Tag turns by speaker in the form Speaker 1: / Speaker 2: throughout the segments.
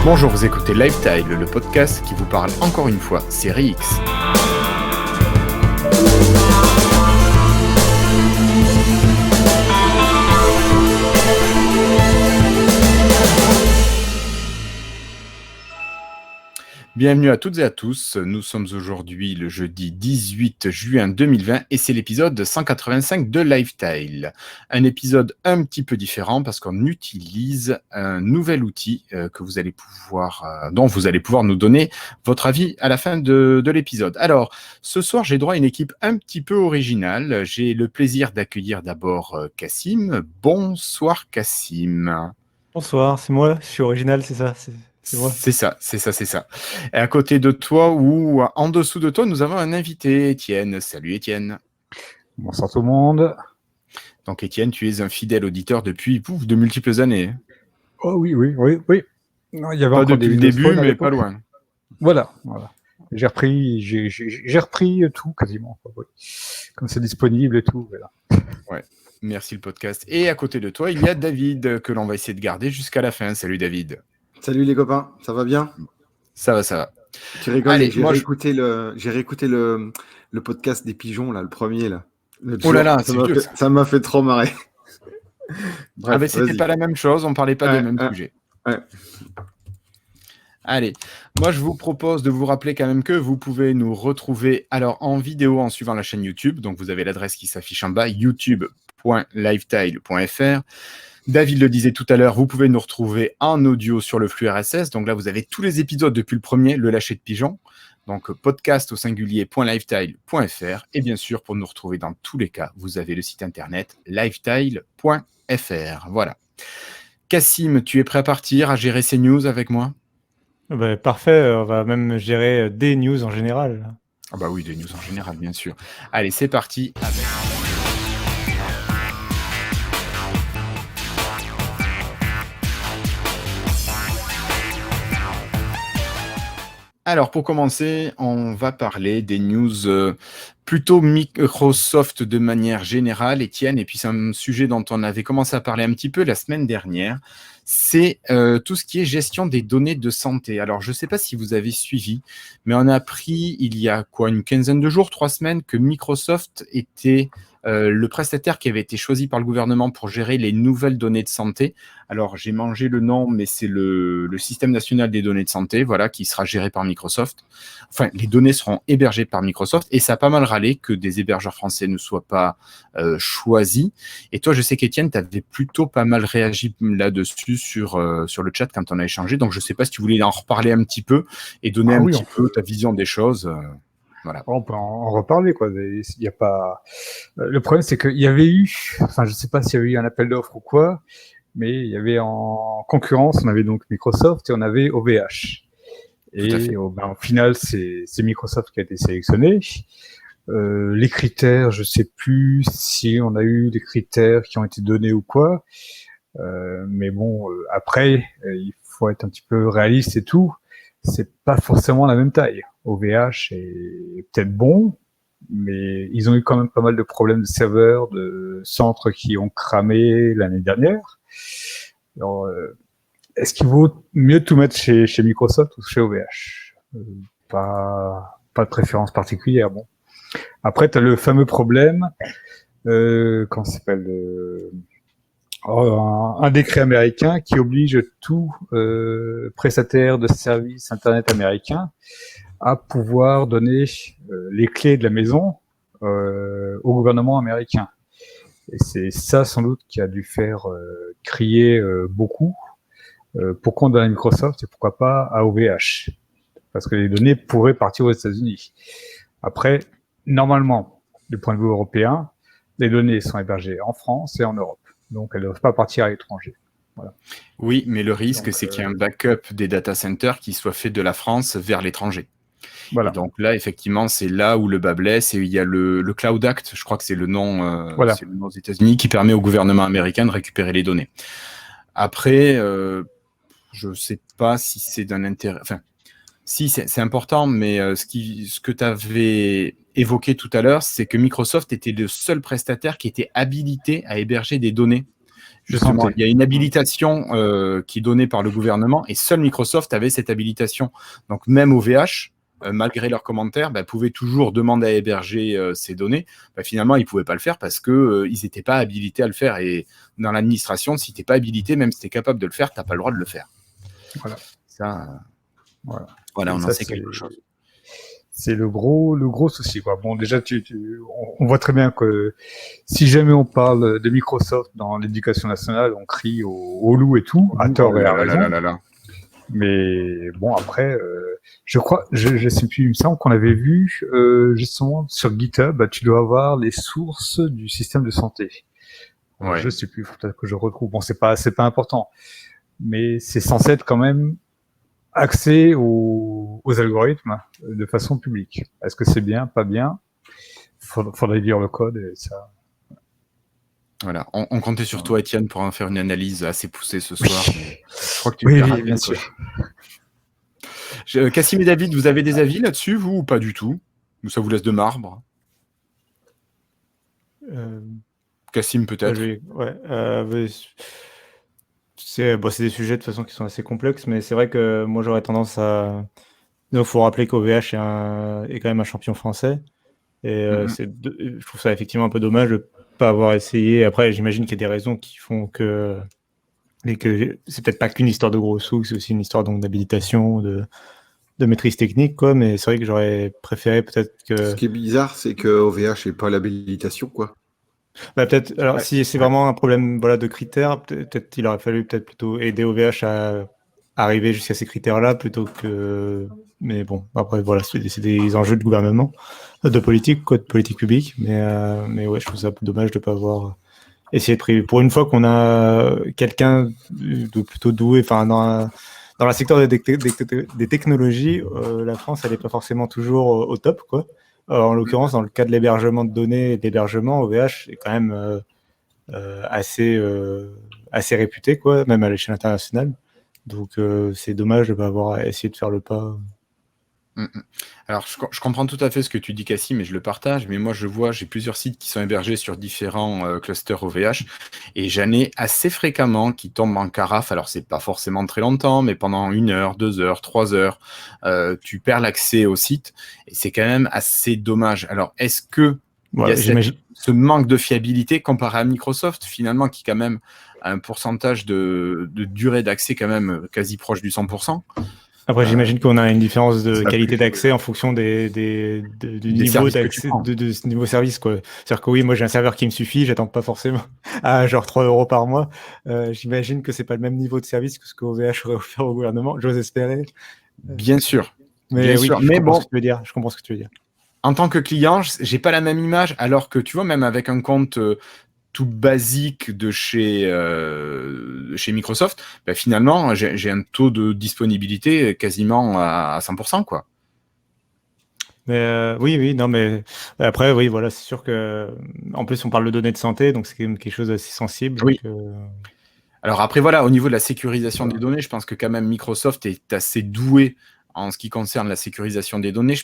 Speaker 1: Bonjour, vous écoutez Lifetile, le podcast qui vous parle encore une fois série X. Bienvenue à toutes et à tous, nous sommes aujourd'hui le jeudi 18 juin 2020 et c'est l'épisode 185 de Lifetile. Un épisode un petit peu différent parce qu'on utilise un nouvel outil dont vous allez pouvoir nous donner votre avis à la fin de l'épisode. Alors, ce soir j'ai droit à une équipe un petit peu originale. J'ai le plaisir d'accueillir d'abord Cassim. Bonsoir Cassim.
Speaker 2: Bonsoir, c'est moi, je suis original, c'est ça, c'est moi.
Speaker 1: C'est ça. Et à côté de toi ou en dessous de toi, nous avons un invité, Étienne. Salut Étienne.
Speaker 3: Bonsoir tout le monde.
Speaker 1: Donc Étienne, tu es un fidèle auditeur depuis de multiples années.
Speaker 3: Oh oui. Non, il y avait
Speaker 1: Pas
Speaker 3: encore
Speaker 1: depuis
Speaker 3: des
Speaker 1: le début,
Speaker 3: Windows Phone à
Speaker 1: mais
Speaker 3: l'époque.
Speaker 1: pas loin.
Speaker 3: Voilà. J'ai repris tout quasiment. Oui. Comme c'est disponible et tout. Voilà.
Speaker 1: Ouais. Merci le podcast. Et à côté de toi, il y a David que l'on va essayer de garder jusqu'à la fin. Salut David.
Speaker 4: Salut les copains, ça va bien?
Speaker 1: Ça va.
Speaker 4: Tu rigoles,
Speaker 1: Allez,
Speaker 4: j'ai réécouté le podcast des pigeons, là, le premier. Là,
Speaker 1: oh là là, c'est vieux.
Speaker 4: Ça m'a fait trop marrer.
Speaker 1: Bref, mais c'était pas la même chose, on parlait pas des mêmes sujets.
Speaker 4: Ouais.
Speaker 1: Allez, moi je vous propose de vous rappeler quand même que vous pouvez nous retrouver en vidéo en suivant la chaîne YouTube. Donc vous avez l'adresse qui s'affiche en bas, youtube.lifetile.fr. David le disait tout à l'heure, vous pouvez nous retrouver en audio sur le flux RSS. Donc là, vous avez tous les épisodes depuis le premier, le lâcher de pigeon. Donc podcast au singulier.lifetile.fr. Et bien sûr, pour nous retrouver dans tous les cas, vous avez le site internet lifetile.fr. Voilà. Cassim, tu es prêt à partir, à gérer ces news avec moi ?
Speaker 2: Parfait, on va même gérer des news en général.
Speaker 1: Ah bah oui, des news en général, bien sûr. Allez, c'est parti. Alors, pour commencer, on va parler des news plutôt Microsoft de manière générale, Étienne, et puis c'est un sujet dont on avait commencé à parler un petit peu la semaine dernière, c'est tout ce qui est gestion des données de santé. Alors, je ne sais pas si vous avez suivi, mais on a appris il y a une quinzaine de jours, 3 semaines, que Microsoft était le prestataire qui avait été choisi par le gouvernement pour gérer les nouvelles données de santé. Alors, j'ai mangé le nom, mais c'est le système national des données de santé, voilà, qui sera géré par Microsoft. Enfin, les données seront hébergées par Microsoft et ça a pas mal râlé que des hébergeurs français ne soient pas choisis. Et toi, je sais qu'Étienne, tu avais plutôt pas mal réagi là-dessus sur le chat quand on a échangé. Donc, je ne sais pas si tu voulais en reparler un petit peu et donner petit peu ta vision des choses. Voilà.
Speaker 3: On peut en reparler, quoi. Il y a pas. Le problème, c'est qu'il y avait eu, enfin, je sais pas s'il y avait eu un appel d'offres ou quoi, mais il y avait en concurrence, on avait donc Microsoft et on avait OVH. Et au final, c'est Microsoft qui a été sélectionné. Les critères, je sais plus si on a eu des critères qui ont été donnés ou quoi. Mais bon, après, il faut être un petit peu réaliste et tout. C'est pas forcément la même taille. OVH est peut-être bon, mais ils ont eu quand même pas mal de problèmes de serveurs, de centres qui ont cramé l'année dernière. Alors, est-ce qu'il vaut mieux tout mettre chez Microsoft ou chez OVH ? Pas de préférence particulière. Bon. Après, tu as le fameux problème, comment ça s'appelle un décret américain qui oblige tout prestataire de services Internet américain à pouvoir donner les clés de la maison au gouvernement américain. Et c'est ça, sans doute, qui a dû faire crier beaucoup. Pourquoi on donne à Microsoft et pourquoi pas à OVH ? Parce que les données pourraient partir aux États-Unis. Après, normalement, du point de vue européen, les données sont hébergées en France et en Europe. Donc, elles ne doivent pas partir à l'étranger. Voilà.
Speaker 1: Oui, mais le risque, c'est qu'il y ait un backup des data centers qui soit fait de la France vers l'étranger. Voilà. Et donc là, effectivement, c'est là où le bas blesse. Et il y a le Cloud Act, je crois que c'est le nom, c'est le nom aux États-Unis, qui permet au gouvernement américain de récupérer les données. Après, je ne sais pas si c'est d'un intérêt... Enfin, si, c'est important, mais ce que tu avais évoqué tout à l'heure, c'est que Microsoft était le seul prestataire qui était habilité à héberger des données Justement,
Speaker 3: santé.
Speaker 1: il y a une habilitation qui est donnée par le gouvernement et seul Microsoft avait cette habilitation. Donc même OVH, malgré leurs commentaires, pouvaient toujours demander à héberger ces données. Finalement, ils ne pouvaient pas le faire parce qu'ils n'étaient pas habilités à le faire. Et dans l'administration, si tu n'es pas habilité, même si tu es capable de le faire, tu n'as pas le droit de le faire.
Speaker 3: Voilà.
Speaker 1: Ça,
Speaker 3: Voilà.
Speaker 1: voilà,
Speaker 3: Et
Speaker 1: on
Speaker 3: ça,
Speaker 1: en sait quelque chose.
Speaker 3: C'est le gros souci, quoi. Bon, déjà, on voit très bien que si jamais on parle de Microsoft dans l'éducation nationale, on crie au loup et tout, à tort et à raison. Mais bon, après, je sais plus, il me semble qu'on avait vu, justement, sur GitHub, tu dois avoir les sources du système de santé.
Speaker 1: Ouais.
Speaker 3: Je sais plus, faut peut-être que je retrouve. Bon, c'est pas important. Mais c'est censé être quand même accès aux algorithmes de façon publique. Est-ce que c'est bien, pas bien? Faudrait lire le code et ça.
Speaker 1: Voilà, on comptait sur toi, Étienne, pour en faire une analyse assez poussée ce soir. Je crois que tu
Speaker 3: Oui,
Speaker 1: fais rater
Speaker 3: bien
Speaker 1: le
Speaker 3: sûr.
Speaker 1: coche. Cassim et David, vous avez des avis là-dessus, vous, ou pas du tout? Ou ça vous laisse de marbre? Cassim, peut-être.
Speaker 2: C'est des sujets de toute façon qui sont assez complexes, mais c'est vrai que moi j'aurais tendance à. Il faut rappeler qu'OVH est quand même un champion français. Et je trouve ça effectivement un peu dommage de ne pas avoir essayé. Après, j'imagine qu'il y a des raisons qui font que. Et que c'est peut-être pas qu'une histoire de gros sous, c'est aussi une histoire donc d'habilitation, de maîtrise technique, quoi. Mais c'est vrai que j'aurais préféré peut-être que.
Speaker 4: Ce qui est bizarre, c'est que OVH n'ait pas l'habilitation, quoi.
Speaker 2: Peut-être. Alors, si c'est vraiment un problème, de critères, peut-être il aurait fallu plutôt aider OVH à arriver jusqu'à ces critères-là plutôt que. Mais bon, après voilà, c'est des enjeux de gouvernement, de politique, de politique publique. Mais ouais, je trouve ça un peu dommage de pas avoir essayé de priver. Pour une fois qu'on a quelqu'un de plutôt doué, enfin dans le secteur des technologies, la France, elle n'est pas forcément toujours au top, quoi. En l'occurrence, dans le cas de l'hébergement de données et de l'hébergement, OVH est quand même assez réputé, quoi, même à l'échelle internationale. Donc, c'est dommage de ne pas avoir essayé de faire le pas.
Speaker 1: Alors, je comprends tout à fait ce que tu dis, Cassim, et je le partage, mais moi, j'ai plusieurs sites qui sont hébergés sur différents clusters OVH, et j'en ai assez fréquemment qui tombent en carafe. Alors, c'est pas forcément très longtemps, mais pendant 1 heure, 2 heures, 3 heures, tu perds l'accès au site, et c'est quand même assez dommage. Alors, est-ce que il y a ce manque de fiabilité comparé à Microsoft, finalement, qui quand même a un pourcentage de durée d'accès quand même quasi proche du 100%?
Speaker 2: Après, j'imagine qu'on a une différence de qualité d'accès en fonction du niveau d'accès, de ce niveau service, quoi. C'est-à-dire que oui, moi j'ai un serveur qui me suffit, j'attends pas forcément à genre 3 € par mois. J'imagine que c'est pas le même niveau de service que ce que OVH aurait offert au gouvernement, j'ose espérer.
Speaker 1: Bien sûr.
Speaker 2: Mais oui, je comprends ce que tu veux dire.
Speaker 1: En tant que client, j'ai pas la même image, alors que tu vois, même avec un compte tout basique de chez Microsoft, finalement, j'ai un taux de disponibilité quasiment à 100%, quoi.
Speaker 2: Mais oui, non, mais après, oui, voilà, c'est sûr que, en plus, on parle de données de santé, donc c'est quand même quelque chose d'assez sensible.
Speaker 1: Oui. Alors après, voilà, au niveau de la sécurisation des données, je pense que quand même Microsoft est assez doué en ce qui concerne la sécurisation des données.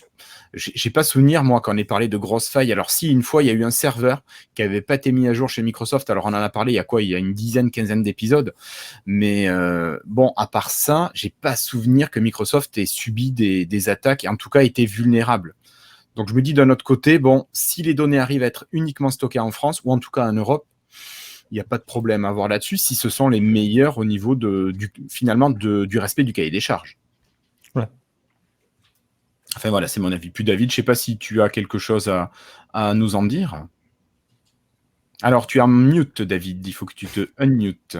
Speaker 1: J'ai pas souvenir, moi, quand on ait parlé de grosses failles. Alors si, une fois, il y a eu un serveur qui n'avait pas été mis à jour chez Microsoft, alors on en a parlé il y a une dizaine, quinzaine d'épisodes. Mais bon, à part ça, j'ai pas souvenir que Microsoft ait subi des attaques, et en tout cas été vulnérable. Donc je me dis d'un autre côté, bon, si les données arrivent à être uniquement stockées en France, ou en tout cas en Europe, il n'y a pas de problème à voir là-dessus, si ce sont les meilleurs au niveau finalement du respect du cahier des charges.
Speaker 2: Ouais.
Speaker 1: Enfin voilà, c'est mon avis. Puis David, je ne sais pas si tu as quelque chose à nous en dire. Alors, tu es en mute, David. Il faut que tu te unmutes.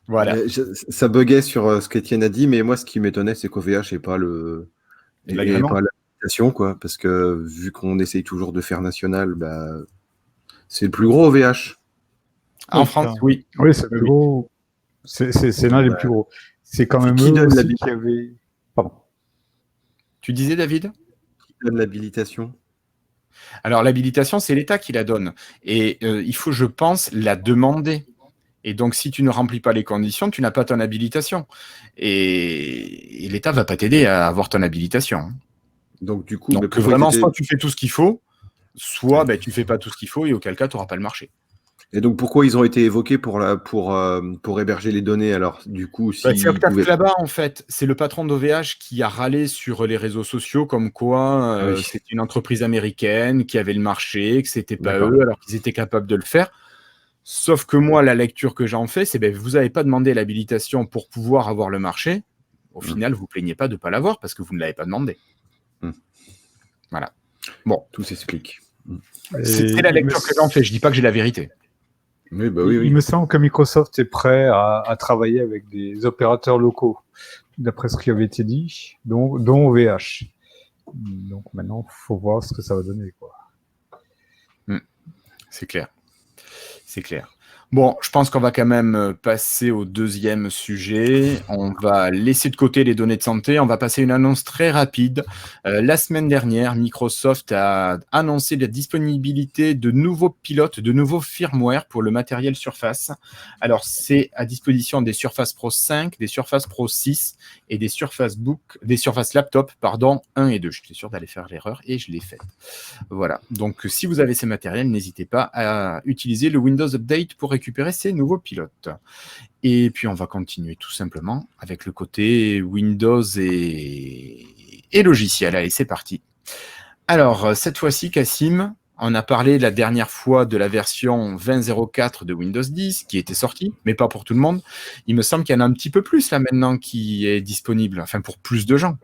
Speaker 1: Voilà.
Speaker 4: Ça buguait sur ce qu'Étienne a dit, mais moi, ce qui m'étonnait, c'est qu'OVH n'est pas l'application, quoi. Parce que vu qu'on essaye toujours de faire national, c'est le plus gros OVH.
Speaker 1: En France, oui.
Speaker 3: Oui, c'est le plus gros. C'est l'un des plus gros. C'est quand même eux aussi qui avait. Pardon.
Speaker 1: Tu disais, David ?
Speaker 4: Qui donne l'habilitation ?
Speaker 1: Alors, l'habilitation, c'est l'État qui la donne. Et il faut, je pense, la demander. Et donc, si tu ne remplis pas les conditions, tu n'as pas ton habilitation. Et l'État ne va pas t'aider à avoir ton habilitation.
Speaker 4: Donc, du coup,
Speaker 1: vraiment, soit tu fais tout ce qu'il faut, soit tu ne fais pas tout ce qu'il faut, et auquel cas, tu n'auras pas le marché.
Speaker 4: Et donc, pourquoi ils ont été évoqués pour héberger les données? Alors, du coup,
Speaker 1: Bah, c'est
Speaker 4: s'ils
Speaker 1: Octave
Speaker 4: pouvaient...
Speaker 1: Klaba, en fait. C'est le patron d'OVH qui a râlé sur les réseaux sociaux comme quoi
Speaker 4: Ah oui,
Speaker 1: c'est une entreprise américaine qui avait le marché, que c'était pas
Speaker 4: d'accord.
Speaker 1: eux, alors qu'ils étaient capables de le faire. Sauf que moi, la lecture que j'en fais, c'est vous n'avez pas demandé l'habilitation pour pouvoir avoir le marché. Au final, vous plaignez pas de ne pas l'avoir parce que vous ne l'avez pas demandé. Voilà. Bon,
Speaker 4: Tout s'explique.
Speaker 1: c'est la lecture que j'en fais. Je dis pas que j'ai la vérité.
Speaker 4: Oui, bah
Speaker 3: Il
Speaker 4: oui.
Speaker 3: me semble que Microsoft est prêt à travailler avec des opérateurs locaux, d'après ce qui avait été dit, dont OVH. Donc maintenant, faut voir ce que ça va donner, quoi.
Speaker 1: C'est clair. C'est clair. Bon, je pense qu'on va quand même passer au deuxième sujet. On va laisser de côté les données de santé. On va passer à une annonce très rapide. La semaine dernière, Microsoft a annoncé la disponibilité de nouveaux pilotes, de nouveaux firmware pour le matériel Surface. Alors, c'est à disposition des Surface Pro 5, des Surface Pro 6 et des Surface Laptop, 1 et 2. Je suis sûr d'aller faire l'erreur et je l'ai faite. Voilà. Donc, si vous avez ces matériels, n'hésitez pas à utiliser le Windows Update pour récupérer ces nouveaux pilotes. Et puis, on va continuer tout simplement avec le côté Windows et logiciel. Allez, c'est parti. Alors, cette fois-ci, Cassim, on a parlé la dernière fois de la version 20.04 de Windows 10 qui était sortie, mais pas pour tout le monde. Il me semble qu'il y en a un petit peu plus là maintenant qui est disponible, enfin pour plus de gens.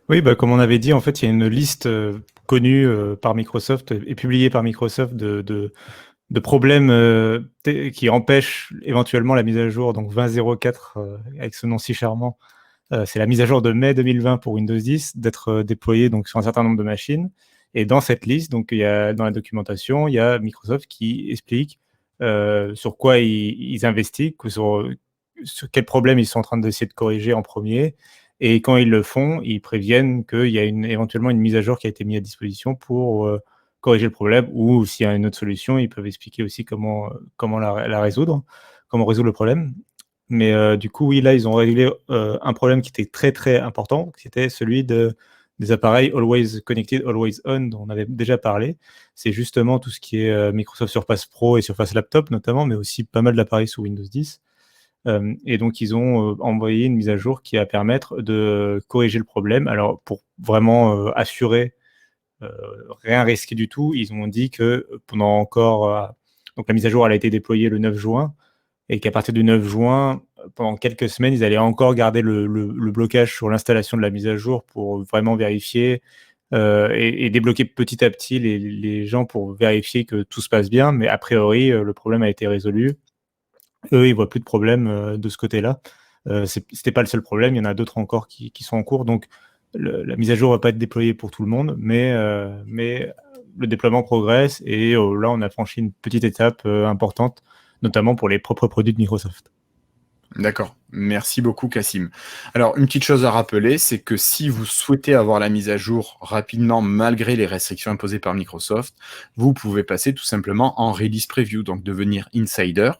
Speaker 2: Oui, bah, comme on avait dit, en fait, il y a une liste connue par Microsoft et publiée par Microsoft de problèmes qui empêchent éventuellement la mise à jour. Donc 20.04, avec ce nom si charmant, c'est la mise à jour de mai 2020 pour Windows 10, d'être déployée donc, sur un certain nombre de machines. Et dans cette liste, donc, il y a, dans la documentation, il y a Microsoft qui explique sur quoi ils investiguent, sur quels problèmes ils sont en train d'essayer de corriger en premier. Et quand ils le font, ils préviennent qu'il y a éventuellement une mise à jour qui a été mise à disposition pour corriger le problème, ou s'il y a une autre solution, ils peuvent expliquer aussi comment la résoudre, comment résoudre le problème. Mais du coup, oui, là, ils ont réglé un problème qui était très, très important, qui était celui des appareils Always Connected, Always On, dont on avait déjà parlé. C'est justement tout ce qui est Microsoft Surface Pro et Surface Laptop notamment, mais aussi pas mal d'appareils sous Windows 10. Et donc, ils ont envoyé une mise à jour qui va permettre de corriger le problème. Alors, pour vraiment assurer rien risqué du tout, ils ont dit que pendant encore... donc, la mise à jour, elle a été déployée le 9 juin, et qu'à partir du 9 juin, pendant quelques semaines, ils allaient encore garder le blocage sur l'installation de la mise à jour pour vraiment vérifier et débloquer petit à petit les gens pour vérifier que tout se passe bien. Mais a priori, le problème a été résolu. Eux, ils voient plus de problème de ce côté-là. C'était pas le seul problème, il y en a d'autres encore qui sont en cours. Donc, la mise à jour va pas être déployée pour tout le monde, mais le déploiement progresse et là, on a franchi une petite étape importante, notamment pour les propres produits de Microsoft.
Speaker 1: D'accord. Merci beaucoup, Cassim. Alors, une petite chose à rappeler, c'est que si vous souhaitez avoir la mise à jour rapidement, malgré les restrictions imposées par Microsoft, vous pouvez passer tout simplement en release preview, donc devenir insider.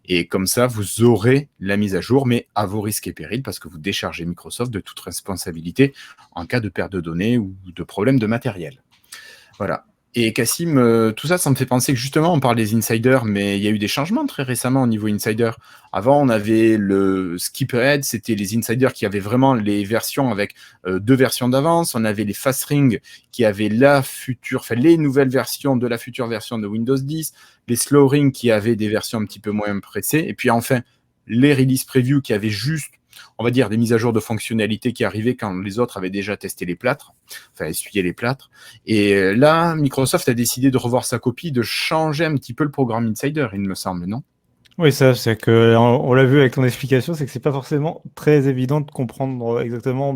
Speaker 1: Et comme ça, vous aurez la mise à jour, mais à vos risques et périls, parce que vous déchargez Microsoft de toute responsabilité en cas de perte de données ou de problème de matériel. Voilà. Et Cassim, tout ça, ça me fait penser que justement, on parle des insiders, mais il y a eu des changements très récemment au niveau insider. Avant, on avait le skip ahead, c'était les insiders qui avaient vraiment les versions avec 2 versions d'avance. On avait les fast ring qui avaient les nouvelles versions de la future version de Windows 10. Les slow ring qui avaient des versions un petit peu moins pressées. Et puis enfin, les release preview qui avaient juste, on va dire, des mises à jour de fonctionnalités qui arrivaient quand les autres avaient déjà testé les plâtres, enfin essuyé les plâtres. Et là, Microsoft a décidé de revoir sa copie, de changer un petit peu le programme Insider, il me semble, non?
Speaker 2: Oui, ça, c'est que on l'a vu avec ton explication, c'est que c'est pas forcément très évident de comprendre exactement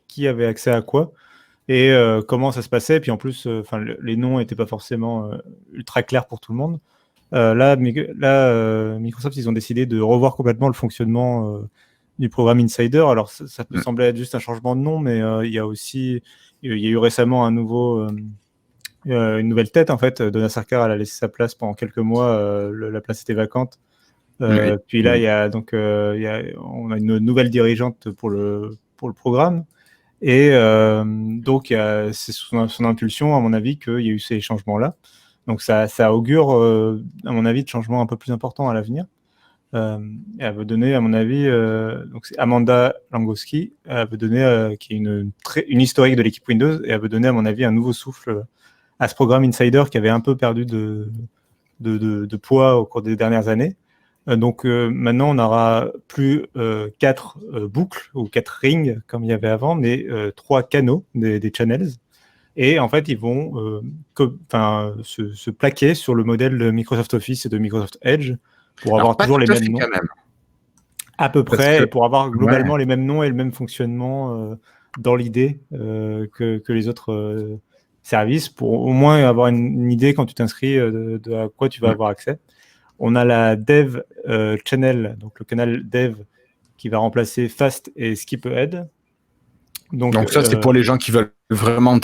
Speaker 2: qui avait accès à quoi et comment ça se passait. Puis en plus, les noms n'étaient pas forcément ultra clairs pour tout le monde. Là, Microsoft, ils ont décidé de revoir complètement le fonctionnement du programme Insider. Alors, ça peut sembler être juste un changement de nom, mais il y a eu récemment une nouvelle tête, en fait. Donna Sarkar, elle a laissé sa place pendant quelques mois. La place était vacante.
Speaker 1: Oui.
Speaker 2: Puis là, on a une nouvelle dirigeante pour le programme. Et donc, c'est sous son impulsion, à mon avis, qu'il y a eu ces changements-là. Donc ça augure, à mon avis, de changements un peu plus importants à l'avenir. Elle veut donner, à mon avis, donc c'est Amanda Langowski, elle veut donner, qui est une historique de l'équipe Windows, et elle veut donner, à mon avis, un nouveau souffle à ce programme Insider qui avait un peu perdu de poids au cours des dernières années. Donc maintenant, on n'aura plus 4 boucles ou 4 rings comme il y avait avant, mais 3 canaux, des channels. Et en fait, ils vont se plaquer sur le modèle de Microsoft Office et de Microsoft Edge pour avoir toujours les mêmes noms.
Speaker 1: Quand même.
Speaker 2: À peu près, et pour avoir globalement les mêmes noms et le même fonctionnement dans l'idée que les autres services, pour au moins avoir une idée quand tu t'inscris de à quoi tu vas avoir accès. On a la Dev Channel, donc le canal Dev qui va remplacer Fast et Skip Ahead.
Speaker 1: Donc ça, c'est pour les gens qui veulent vraiment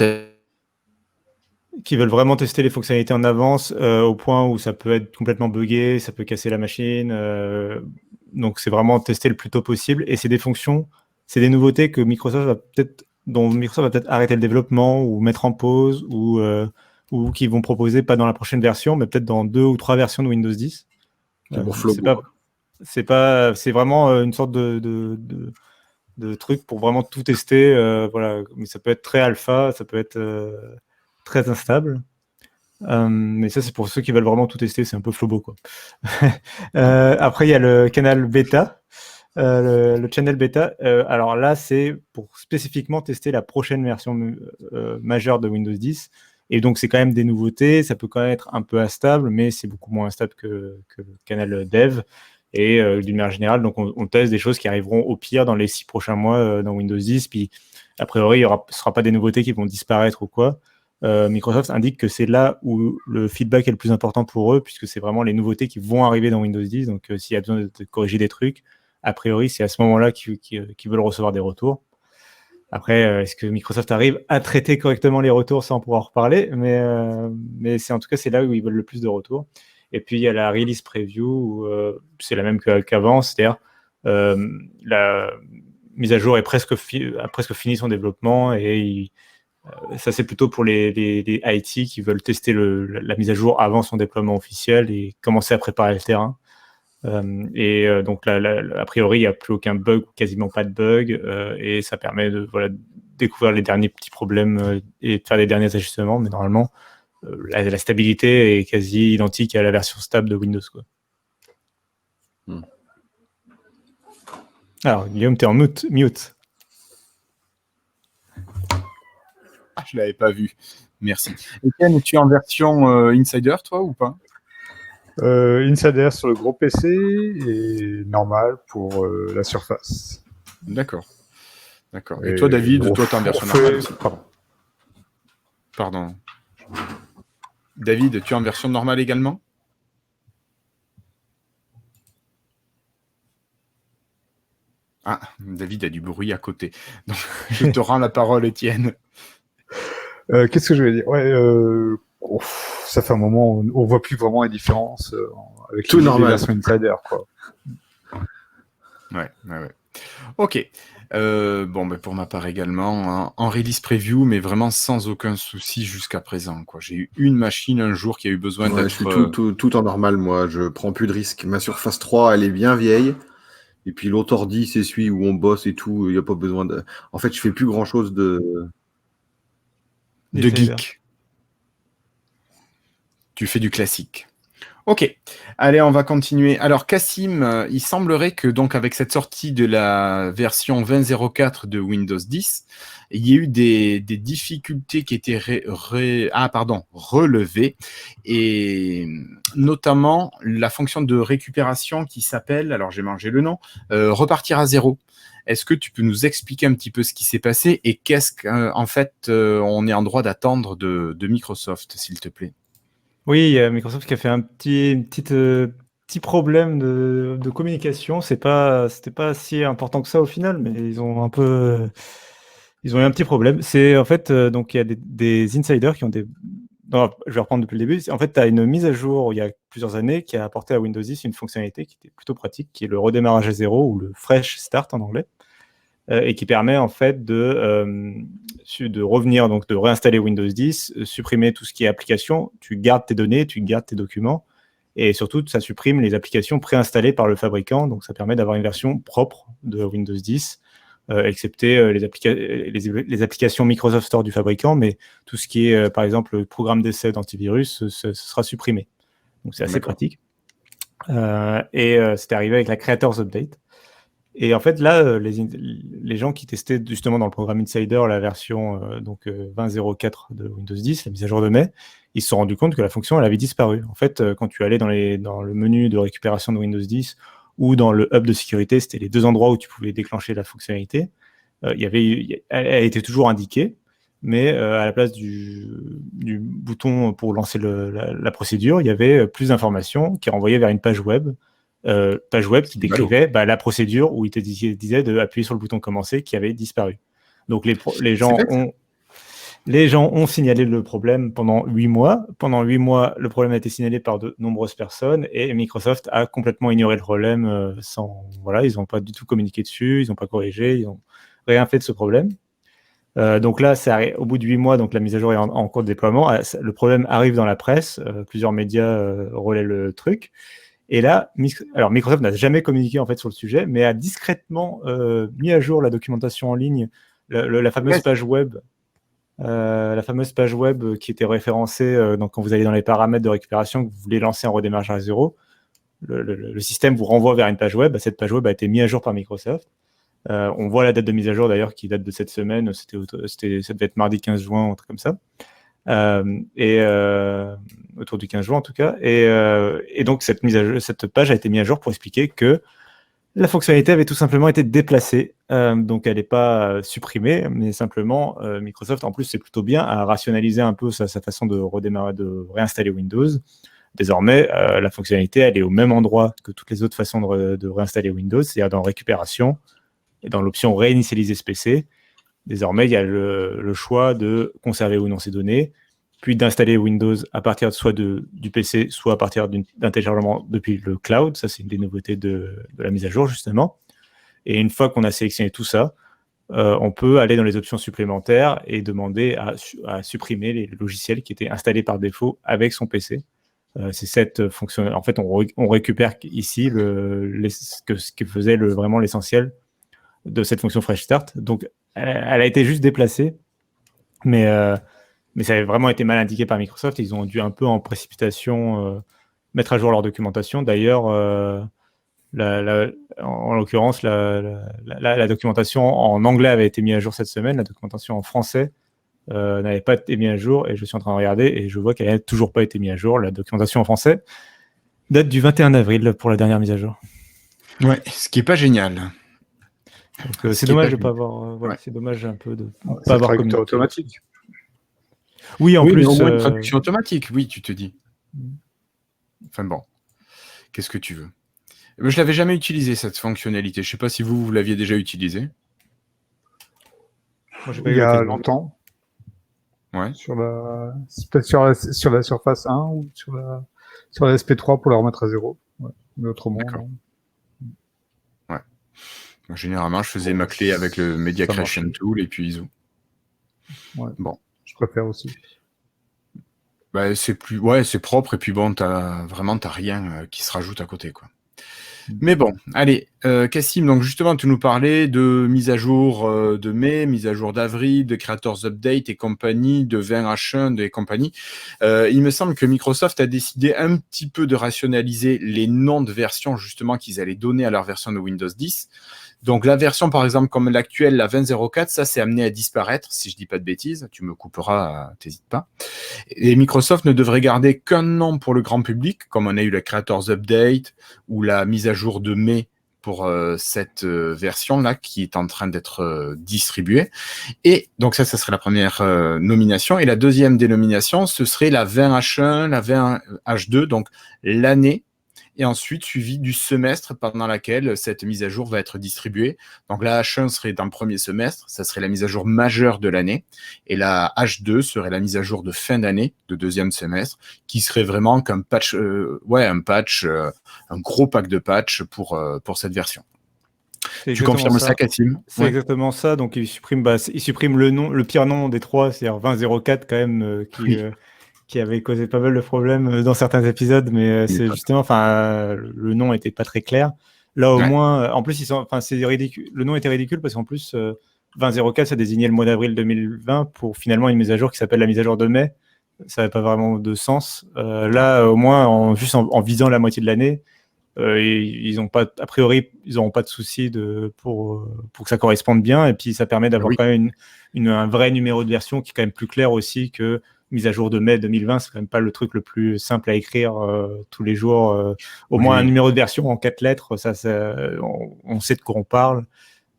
Speaker 2: tester les fonctionnalités en avance au point où ça peut être complètement buggé, ça peut casser la machine. Donc c'est vraiment tester le plus tôt possible. Et c'est des fonctions, c'est des nouveautés dont Microsoft va peut-être arrêter le développement ou mettre en pause ou qui vont proposer pas dans la prochaine version, mais peut-être dans 2 ou 3 versions de Windows 10.
Speaker 4: C'est pour Flobo.
Speaker 2: C'est vraiment une sorte de truc pour vraiment tout tester. Voilà. Mais ça peut être très alpha, ça peut être très instable. Mais ça, c'est pour ceux qui veulent vraiment tout tester. C'est un peu Flobo, quoi. Après, il y a le canal bêta. Le channel bêta, alors là, c'est pour spécifiquement tester la prochaine version majeure de Windows 10. Et donc, c'est quand même des nouveautés. Ça peut quand même être un peu instable, mais c'est beaucoup moins instable que le canal dev. Et d'une manière générale, donc on teste des choses qui arriveront au pire dans les 6 prochains mois dans Windows 10. Puis, a priori, ce ne sera pas des nouveautés qui vont disparaître ou quoi. Microsoft indique que c'est là où le feedback est le plus important pour eux, puisque c'est vraiment les nouveautés qui vont arriver dans Windows 10. Donc, s'il y a besoin de corriger des trucs, a priori, c'est à ce moment-là qu'ils veulent recevoir des retours. Après, est-ce que Microsoft arrive à traiter correctement les retours sans pouvoir en reparler, mais en tout cas, c'est là où ils veulent le plus de retours. Et puis, il y a la release preview, où c'est la même qu'avant, c'est-à-dire la mise à jour a presque fini son développement, et ça, c'est plutôt pour les IT qui veulent tester la mise à jour avant son déploiement officiel et commencer à préparer le terrain. Donc, a priori, il n'y a plus aucun bug, quasiment pas de bug, et ça permet de découvrir les derniers petits problèmes et de faire les derniers ajustements. Mais normalement, la stabilité est quasi identique à la version stable de Windows, quoi. Alors, Guillaume, tu es en mute.
Speaker 1: Ah, je ne l'avais pas vu. Merci. Etienne, es-tu en version Insider, toi, ou pas?
Speaker 3: Insider sur le gros PC et normal pour la Surface.
Speaker 1: D'accord. Et toi, David, toi, tu es en version normale aussi. Pardon. David, tu es en version normale également? Ah, David a du bruit à côté. Donc, je te rends la parole, Etienne.
Speaker 3: Qu'est-ce que je vais dire? Ça fait un moment, on voit plus vraiment la différence avec
Speaker 4: tout normal.
Speaker 3: Les versions Insider, quoi.
Speaker 1: Ouais. Ok. Pour ma part également, en release preview, mais vraiment sans aucun souci jusqu'à présent, quoi. J'ai eu une machine un jour qui a eu besoin d'être...
Speaker 4: Je suis tout en normal, moi. Je prends plus de risques. Ma Surface 3, elle est bien vieille. Et puis l'autre ordi, c'est celui où on bosse et tout. Il n'y a pas besoin de... En fait, je fais plus grand-chose de
Speaker 1: geek. Tu fais du classique. Ok, allez, on va continuer. Alors, Cassim, il semblerait que, donc, avec cette sortie de la version 20.04 de Windows 10, il y a eu des difficultés qui étaient relevées, et notamment la fonction de récupération qui s'appelle, alors j'ai mangé le nom, repartir à zéro. Est-ce que tu peux nous expliquer un petit peu ce qui s'est passé et qu'est-ce qu'en fait on est en droit d'attendre de Microsoft, s'il te plaît?
Speaker 2: Oui, il y a Microsoft qui a fait un petit problème de communication. C'était pas si important que ça au final, mais ils ont eu un petit problème. C'est en fait, donc il y a des insiders qui ont non, je vais reprendre depuis le début. En fait, tu as une mise à jour il y a plusieurs années qui a apporté à Windows 10 une fonctionnalité qui était plutôt pratique, qui est le redémarrage à zéro ou le fresh start en anglais. et qui permet en fait de revenir, donc de réinstaller Windows 10, supprimer tout ce qui est application, tu gardes tes données, tu gardes tes documents, et surtout ça supprime les applications préinstallées par le fabricant, donc ça permet d'avoir une version propre de Windows 10, excepté les applications Microsoft Store du fabricant, mais tout ce qui est par exemple le programme d'essai d'antivirus, ce sera supprimé. Donc c'est assez pratique. C'était arrivé avec la Creators Update. Et en fait, là, les gens qui testaient justement dans le programme Insider la version 20.04 de Windows 10, la mise à jour de mai, ils se sont rendus compte que la fonction, elle avait disparu. En fait, quand tu allais dans le menu de récupération de Windows 10 ou dans le hub de sécurité, c'était les deux endroits où tu pouvais déclencher la fonctionnalité. Elle était toujours indiquée, mais à la place du bouton pour lancer la procédure, il y avait plus d'informations qui renvoyaient vers une page web qui décrivait la procédure où il te disait d'appuyer sur le bouton commencer qui avait disparu. Donc les gens ont signalé le problème pendant 8 mois. Pendant 8 mois, le problème a été signalé par de nombreuses personnes et Microsoft a complètement ignoré le problème ils n'ont pas du tout communiqué dessus, ils n'ont pas corrigé, ils n'ont rien fait de ce problème. Donc là, au bout de 8 mois, donc la mise à jour est en cours de déploiement. Le problème arrive dans la presse, plusieurs médias relaient le truc. Et là, Microsoft n'a jamais communiqué en fait sur le sujet, mais a discrètement mis à jour la documentation en ligne, la fameuse page web, qui était référencée. Donc, quand vous allez dans les paramètres de récupération, que vous voulez lancer un redémarrage à zéro, le système vous renvoie vers une page web. Cette page web a été mise à jour par Microsoft. On voit la date de mise à jour d'ailleurs qui date de cette semaine. Ça devait être mardi 15 juin, un truc comme ça. Autour du 15 juin en tout cas, et donc cette page a été mise à jour pour expliquer que la fonctionnalité avait tout simplement été déplacée, donc elle n'est pas supprimée, mais simplement Microsoft en plus c'est plutôt bien à rationaliser un peu sa façon de réinstaller Windows. Désormais la fonctionnalité elle est au même endroit que toutes les autres façons de réinstaller Windows, c'est-à-dire dans récupération et dans l'option réinitialiser ce PC. Désormais, il y a le choix de conserver ou non ces données, puis d'installer Windows à partir soit du PC, soit à partir d'un téléchargement depuis le cloud. Ça, c'est une des nouveautés de la mise à jour, justement. Et une fois qu'on a sélectionné tout ça, on peut aller dans les options supplémentaires et demander à supprimer les logiciels qui étaient installés par défaut avec son PC. C'est cette fonction. En fait, on récupère ici ce que faisait vraiment l'essentiel de cette fonction Fresh Start. Donc, elle a été juste déplacée, mais ça avait vraiment été mal indiqué par Microsoft. Ils ont dû un peu en précipitation mettre à jour leur documentation. D'ailleurs, en l'occurrence, la documentation en anglais avait été mise à jour cette semaine. La documentation en français n'avait pas été mise à jour, et je suis en train de regarder et je vois qu'elle n'a toujours pas été mise à jour. La documentation en français date du 21 avril pour la dernière mise à jour.
Speaker 1: Ouais, ce qui n'est pas génial.
Speaker 2: Donc, c'est dommage de ne pas avoir. C'est dommage un peu de ne pas avoir communiqué.
Speaker 3: Automatique.
Speaker 2: Oui, en plus.
Speaker 1: Mais au moins une traduction automatique, oui, tu te dis. Enfin bon, qu'est-ce que tu veux. Je l'avais jamais utilisé cette fonctionnalité. Je ne sais pas si vous l'aviez déjà utilisée.
Speaker 3: Moi, il y a longtemps.
Speaker 1: Ouais.
Speaker 3: Peut-être sur la Surface 1 ou sur la SP3 pour la remettre à zéro. Ouais. Mais autrement.
Speaker 1: Ouais. Généralement, je faisais ma clé avec le Media Creation Tool et puis ISO.
Speaker 3: Ouais.
Speaker 1: Bon.
Speaker 3: Je préfère aussi.
Speaker 1: C'est propre et puis bon, t'as rien qui se rajoute à côté, quoi. Mais bon, allez, Cassim, donc justement, tu nous parlais de mise à jour de mai, mise à jour d'avril, de Creators Update et compagnie, de 20H1 et compagnie. Il me semble que Microsoft a décidé un petit peu de rationaliser les noms de versions justement qu'ils allaient donner à leur version de Windows 10. Donc la version par exemple comme l'actuelle, la 20.04, ça c'est amené à disparaître, si je dis pas de bêtises, tu me couperas, t'hésites pas. Et Microsoft ne devrait garder qu'un nom pour le grand public, comme on a eu la Creators Update ou la mise à jour de mai pour cette version-là qui est en train d'être distribuée. Et donc ça serait la première nomination. Et la deuxième dénomination, ce serait la 20H1, la 20H2, donc l'année, et ensuite suivi du semestre pendant laquelle cette mise à jour va être distribuée. Donc la H1 serait dans le premier semestre, ça serait la mise à jour majeure de l'année, et la H2 serait la mise à jour de fin d'année, de deuxième semestre, qui serait vraiment qu'un patch, un gros pack de patch pour cette version.
Speaker 2: C'est
Speaker 1: Tu
Speaker 2: exactement
Speaker 1: confirmes ça,
Speaker 2: ça.
Speaker 1: Cassim?
Speaker 2: C'est
Speaker 1: Ouais.
Speaker 2: exactement ça. Donc, il supprime le nom, le pire nom des trois, c'est-à-dire 2004 quand même,
Speaker 1: Oui.
Speaker 2: qui avait causé pas mal de problèmes dans certains épisodes, mais c'est justement, le nom était pas très clair. Là, au
Speaker 1: Ouais.
Speaker 2: moins, en plus, c'est ridicule. Le nom était ridicule parce qu'en plus, 2004, ça désignait le mois d'avril 2020 pour finalement une mise à jour qui s'appelle la mise à jour de mai. Ça n'avait pas vraiment de sens. Là, au moins, juste en visant la moitié de l'année, ils ont pas, a priori, ils n'auront pas de souci pour que ça corresponde bien. Et puis, ça permet d'avoir quand même un vrai numéro de version qui est quand même plus clair aussi que mise à jour de mai 2020. C'est quand même pas le truc le plus simple à écrire tous les jours. Au moins un numéro de version en 4 lettres, on sait de quoi on parle.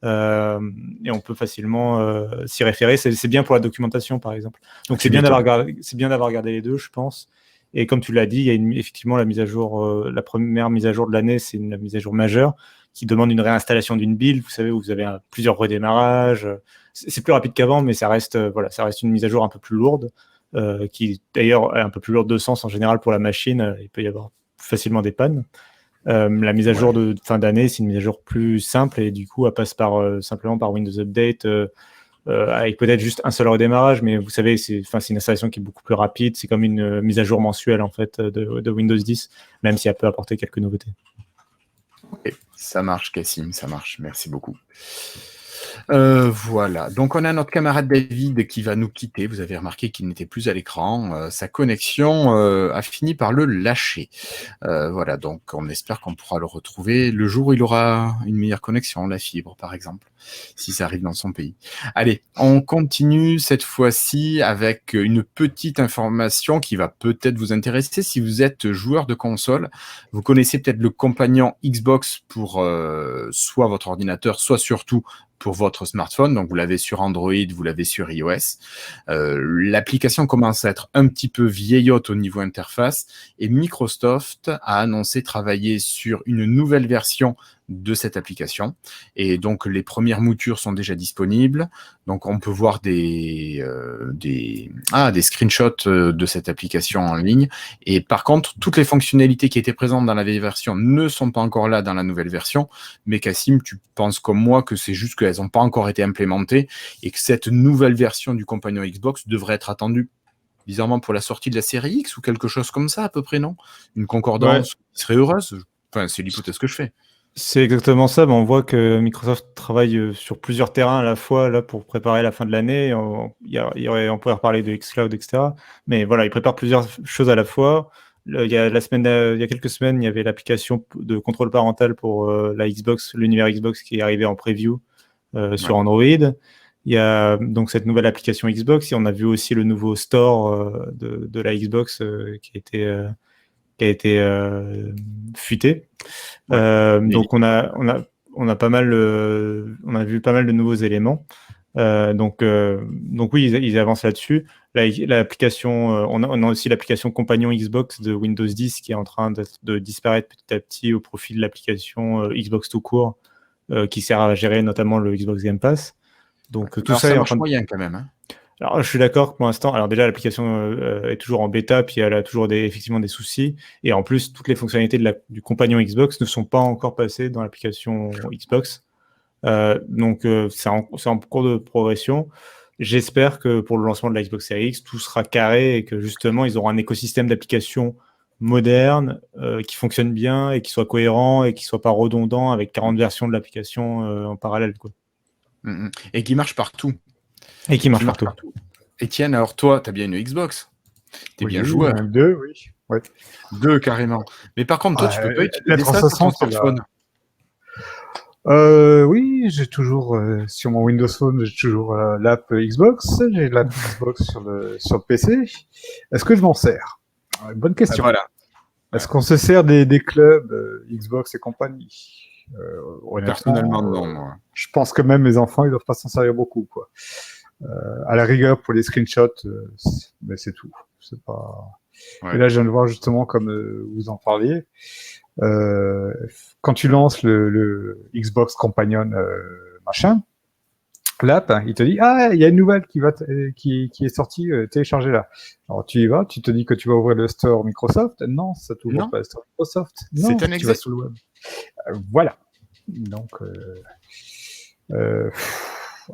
Speaker 2: Et on peut facilement s'y référer. C'est bien pour la documentation, par exemple. Donc, c'est bien d'avoir regardé les deux, je pense. Et comme tu l'as dit, il y a effectivement la mise à jour, la première mise à jour de l'année, c'est une mise à jour majeure qui demande une réinstallation d'une build. Vous savez, où vous avez plusieurs redémarrages. C'est plus rapide qu'avant, mais ça reste une mise à jour un peu plus lourde, qui d'ailleurs est un peu plus lourde de sens en général pour la machine. Il peut y avoir facilement des pannes. La mise à jour de fin d'année, c'est une mise à jour plus simple et du coup, elle passe simplement par Windows Update. Avec peut-être juste un seul redémarrage, mais vous savez, c'est une installation qui est beaucoup plus rapide. C'est comme une mise à jour mensuelle en fait de Windows 10, même si elle peut apporter quelques nouveautés.
Speaker 1: Okay. Ça marche, Cassim, ça marche. Merci beaucoup. Voilà, donc on a notre camarade David qui va nous quitter. Vous avez remarqué qu'il n'était plus à l'écran. Sa connexion a fini par le lâcher. Voilà, donc on espère qu'on pourra le retrouver le jour où il aura une meilleure connexion, la fibre par exemple, si ça arrive dans son pays. Allez, on continue cette fois-ci avec une petite information qui va peut-être vous intéresser si vous êtes joueur de console. Vous connaissez peut-être le compagnon Xbox pour soit votre ordinateur, soit surtout pour votre smartphone. Donc, vous l'avez sur Android, vous l'avez sur iOS. L'application commence à être un petit peu vieillotte au niveau interface et Microsoft a annoncé travailler sur une nouvelle version de cette application. Et donc, les premières moutures sont déjà disponibles. Donc, on peut voir des screenshots de cette application en ligne. Et par contre, toutes les fonctionnalités qui étaient présentes dans la vieille version ne sont pas encore là dans la nouvelle version. Mais Cassim, tu penses comme moi que c'est juste qu'elles n'ont pas encore été implémentées et que cette nouvelle version du compagnon Xbox devrait être attendue bizarrement pour la sortie de la série X ou quelque chose comme ça à peu près, non? Une concordance qui serait heureuse. Enfin, c'est l'hypothèse que je fais.
Speaker 2: C'est exactement ça. On voit que Microsoft travaille sur plusieurs terrains à la fois là pour préparer la fin de l'année. On pourrait reparler de xCloud, etc. Mais voilà, ils préparent plusieurs choses à la fois. Il y a quelques semaines, il y avait l'application de contrôle parental pour la Xbox, l'univers Xbox qui est arrivé en preview sur Android. Il y a donc cette nouvelle application Xbox et on a vu aussi le nouveau store de la Xbox qui a été fuité. Donc on a pas mal, on a vu pas mal de nouveaux éléments. Donc oui, ils avancent là-dessus. L'application, on a aussi l'application compagnon Xbox de Windows 10 qui est en train de disparaître petit à petit au profit de l'application Xbox tout court qui sert à gérer notamment le Xbox Game Pass. Donc tout ça est en train de...
Speaker 1: moyen quand même. Hein.
Speaker 2: Alors, je suis d'accord que pour l'instant, alors déjà, l'application est toujours en bêta, puis elle a toujours effectivement des soucis. Et en plus, toutes les fonctionnalités du compagnon Xbox ne sont pas encore passées dans l'application Xbox. Donc, c'est en cours de progression. J'espère que pour le lancement de la Xbox Series X, tout sera carré et que justement, ils auront un écosystème d'applications moderne, qui fonctionne bien et qui soit cohérent et qui soit pas redondant avec 40 versions de l'application en parallèle, quoi.
Speaker 1: Et qui marche partout.
Speaker 2: Et qui marche partout.
Speaker 1: Étienne, alors toi, tu as bien une Xbox. Tu es bien joueur.
Speaker 3: Deux, oui. Ouais.
Speaker 1: Deux, carrément. Mais par contre, toi, tu peux pas utiliser ça sur ton smartphone.
Speaker 3: Oui, j'ai toujours, sur mon Windows Phone, j'ai toujours l'app Xbox. J'ai l'app Xbox sur le PC. Est-ce que je m'en sers? Bonne question.
Speaker 1: Voilà.
Speaker 3: Est-ce qu'on se sert des clubs Xbox et compagnie?
Speaker 1: Personnellement, non. Moi.
Speaker 3: Je pense que même mes enfants, ils doivent pas s'en servir beaucoup, quoi. À la rigueur, pour les screenshots, mais c'est tout. C'est pas. Ouais. Et là, je viens de voir justement, comme vous en parliez, quand tu lances le Xbox Companion machin, l'app, il te dit il y a une nouvelle qui est sortie, téléchargée là. Alors tu y vas, tu te dis que tu vas ouvrir le store Microsoft. Non, ça t'ouvre pas le store Microsoft. Non,
Speaker 1: c'est un
Speaker 3: tu vas sur le web. Voilà. Donc,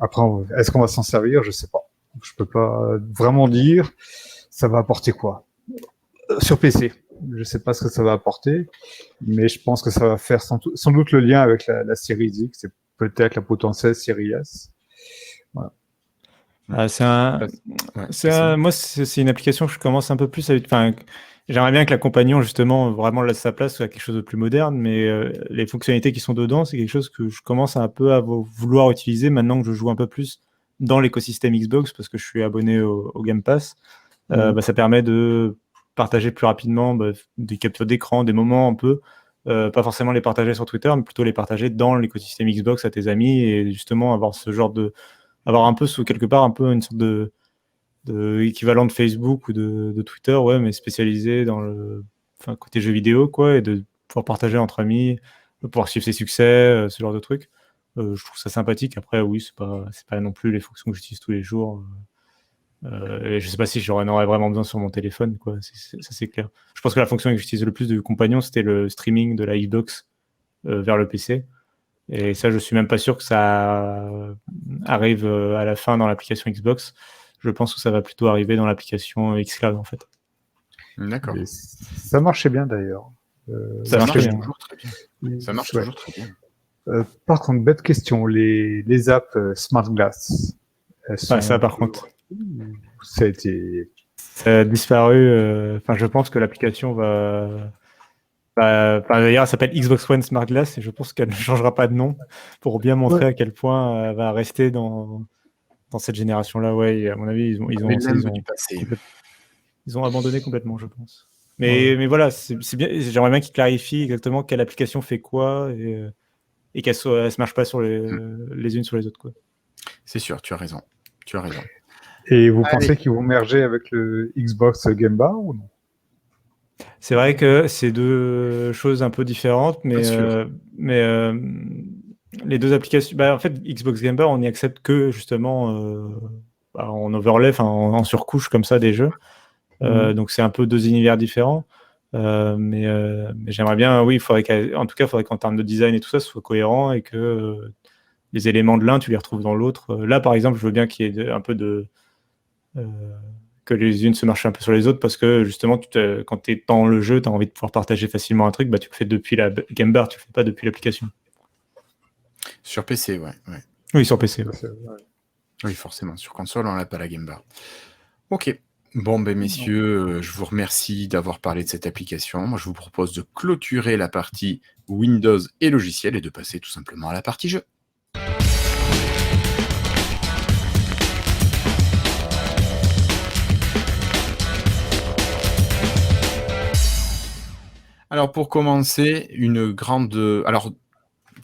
Speaker 3: après, est-ce qu'on va s'en servir? Je sais pas. Je peux pas vraiment dire. Ça va apporter quoi sur PC? Je sais pas ce que ça va apporter, mais je pense que ça va faire sans doute le lien avec la série X et peut-être la potentielle série S. Voilà.
Speaker 2: Moi, c'est une application que je commence un peu plus à. Enfin, j'aimerais bien que la compagnon, justement, vraiment laisse sa place à quelque chose de plus moderne, mais les fonctionnalités qui sont dedans, c'est quelque chose que je commence un peu à vouloir utiliser maintenant que je joue un peu plus dans l'écosystème Xbox parce que je suis abonné au Game Pass. Ça permet de partager plus rapidement des captures d'écran, des moments un peu. Pas forcément les partager sur Twitter, mais plutôt les partager dans l'écosystème Xbox à tes amis et justement avoir ce genre avoir un peu quelque part un peu une sorte de équivalent de Facebook ou de Twitter, ouais, mais spécialisé dans le côté jeux vidéo, quoi, et de pouvoir partager entre amis, de pouvoir suivre ses succès, ce genre de trucs. Je trouve ça sympathique. Après, oui, c'est pas non plus les fonctions que j'utilise tous les jours. Et je sais pas si j'en aurais vraiment besoin sur mon téléphone, quoi. Ça, c'est clair. Je pense que la fonction que j'utilisais le plus de compagnon, c'était le streaming de la Xbox vers le PC. Et ça, je suis même pas sûr que ça arrive à la fin dans l'application Xbox. Je pense que ça va plutôt arriver dans l'application xCloud, en fait.
Speaker 1: D'accord.
Speaker 3: Ça marchait bien, d'ailleurs.
Speaker 1: Ça marche toujours très bien. Ça marche toujours très bien.
Speaker 3: Par contre, bête question, les apps Smart Glass.
Speaker 2: Ça, par contre.
Speaker 3: Ça
Speaker 2: a disparu. Je pense que l'application va. D'ailleurs, elle s'appelle Xbox One Smart Glass et je pense qu'elle ne changera pas de nom pour bien montrer à quel point elle va rester dans cette génération-là. Ouais, à mon avis, ils ont abandonné complètement, je pense. Mais voilà, c'est bien. J'aimerais bien qu'ils clarifient exactement quelle application fait quoi et qu'elle se marche pas sur les unes sur les autres, quoi.
Speaker 1: C'est sûr, tu as raison.
Speaker 3: Et vous pensez qu'ils vont merger avec le Xbox Game Bar ou non?
Speaker 2: C'est vrai que c'est deux choses un peu différentes, mais les deux applications. En fait, Xbox Game Bar, on n'y accepte que justement en overlay, en surcouche comme ça des jeux. Donc c'est un peu deux univers différents. Mais j'aimerais bien, oui, en tout cas, il faudrait qu'en termes de design et tout ça, ce soit cohérent et que les éléments de l'un, tu les retrouves dans l'autre. Là, par exemple, je veux bien qu'il y ait un peu de que les unes se marchent un peu sur les autres parce que justement, quand tu es dans le jeu, tu as envie de pouvoir partager facilement un truc, tu le fais depuis la Game Bar, tu le fais pas depuis l'application.
Speaker 1: Sur PC, ouais.
Speaker 2: Oui, sur PC. Ouais.
Speaker 1: Oui, forcément. Sur console, on n'a pas la Game Bar. Ok. Bon, messieurs, je vous remercie d'avoir parlé de cette application. Moi, je vous propose de clôturer la partie Windows et logiciels et de passer tout simplement à la partie jeu. Alors, pour commencer,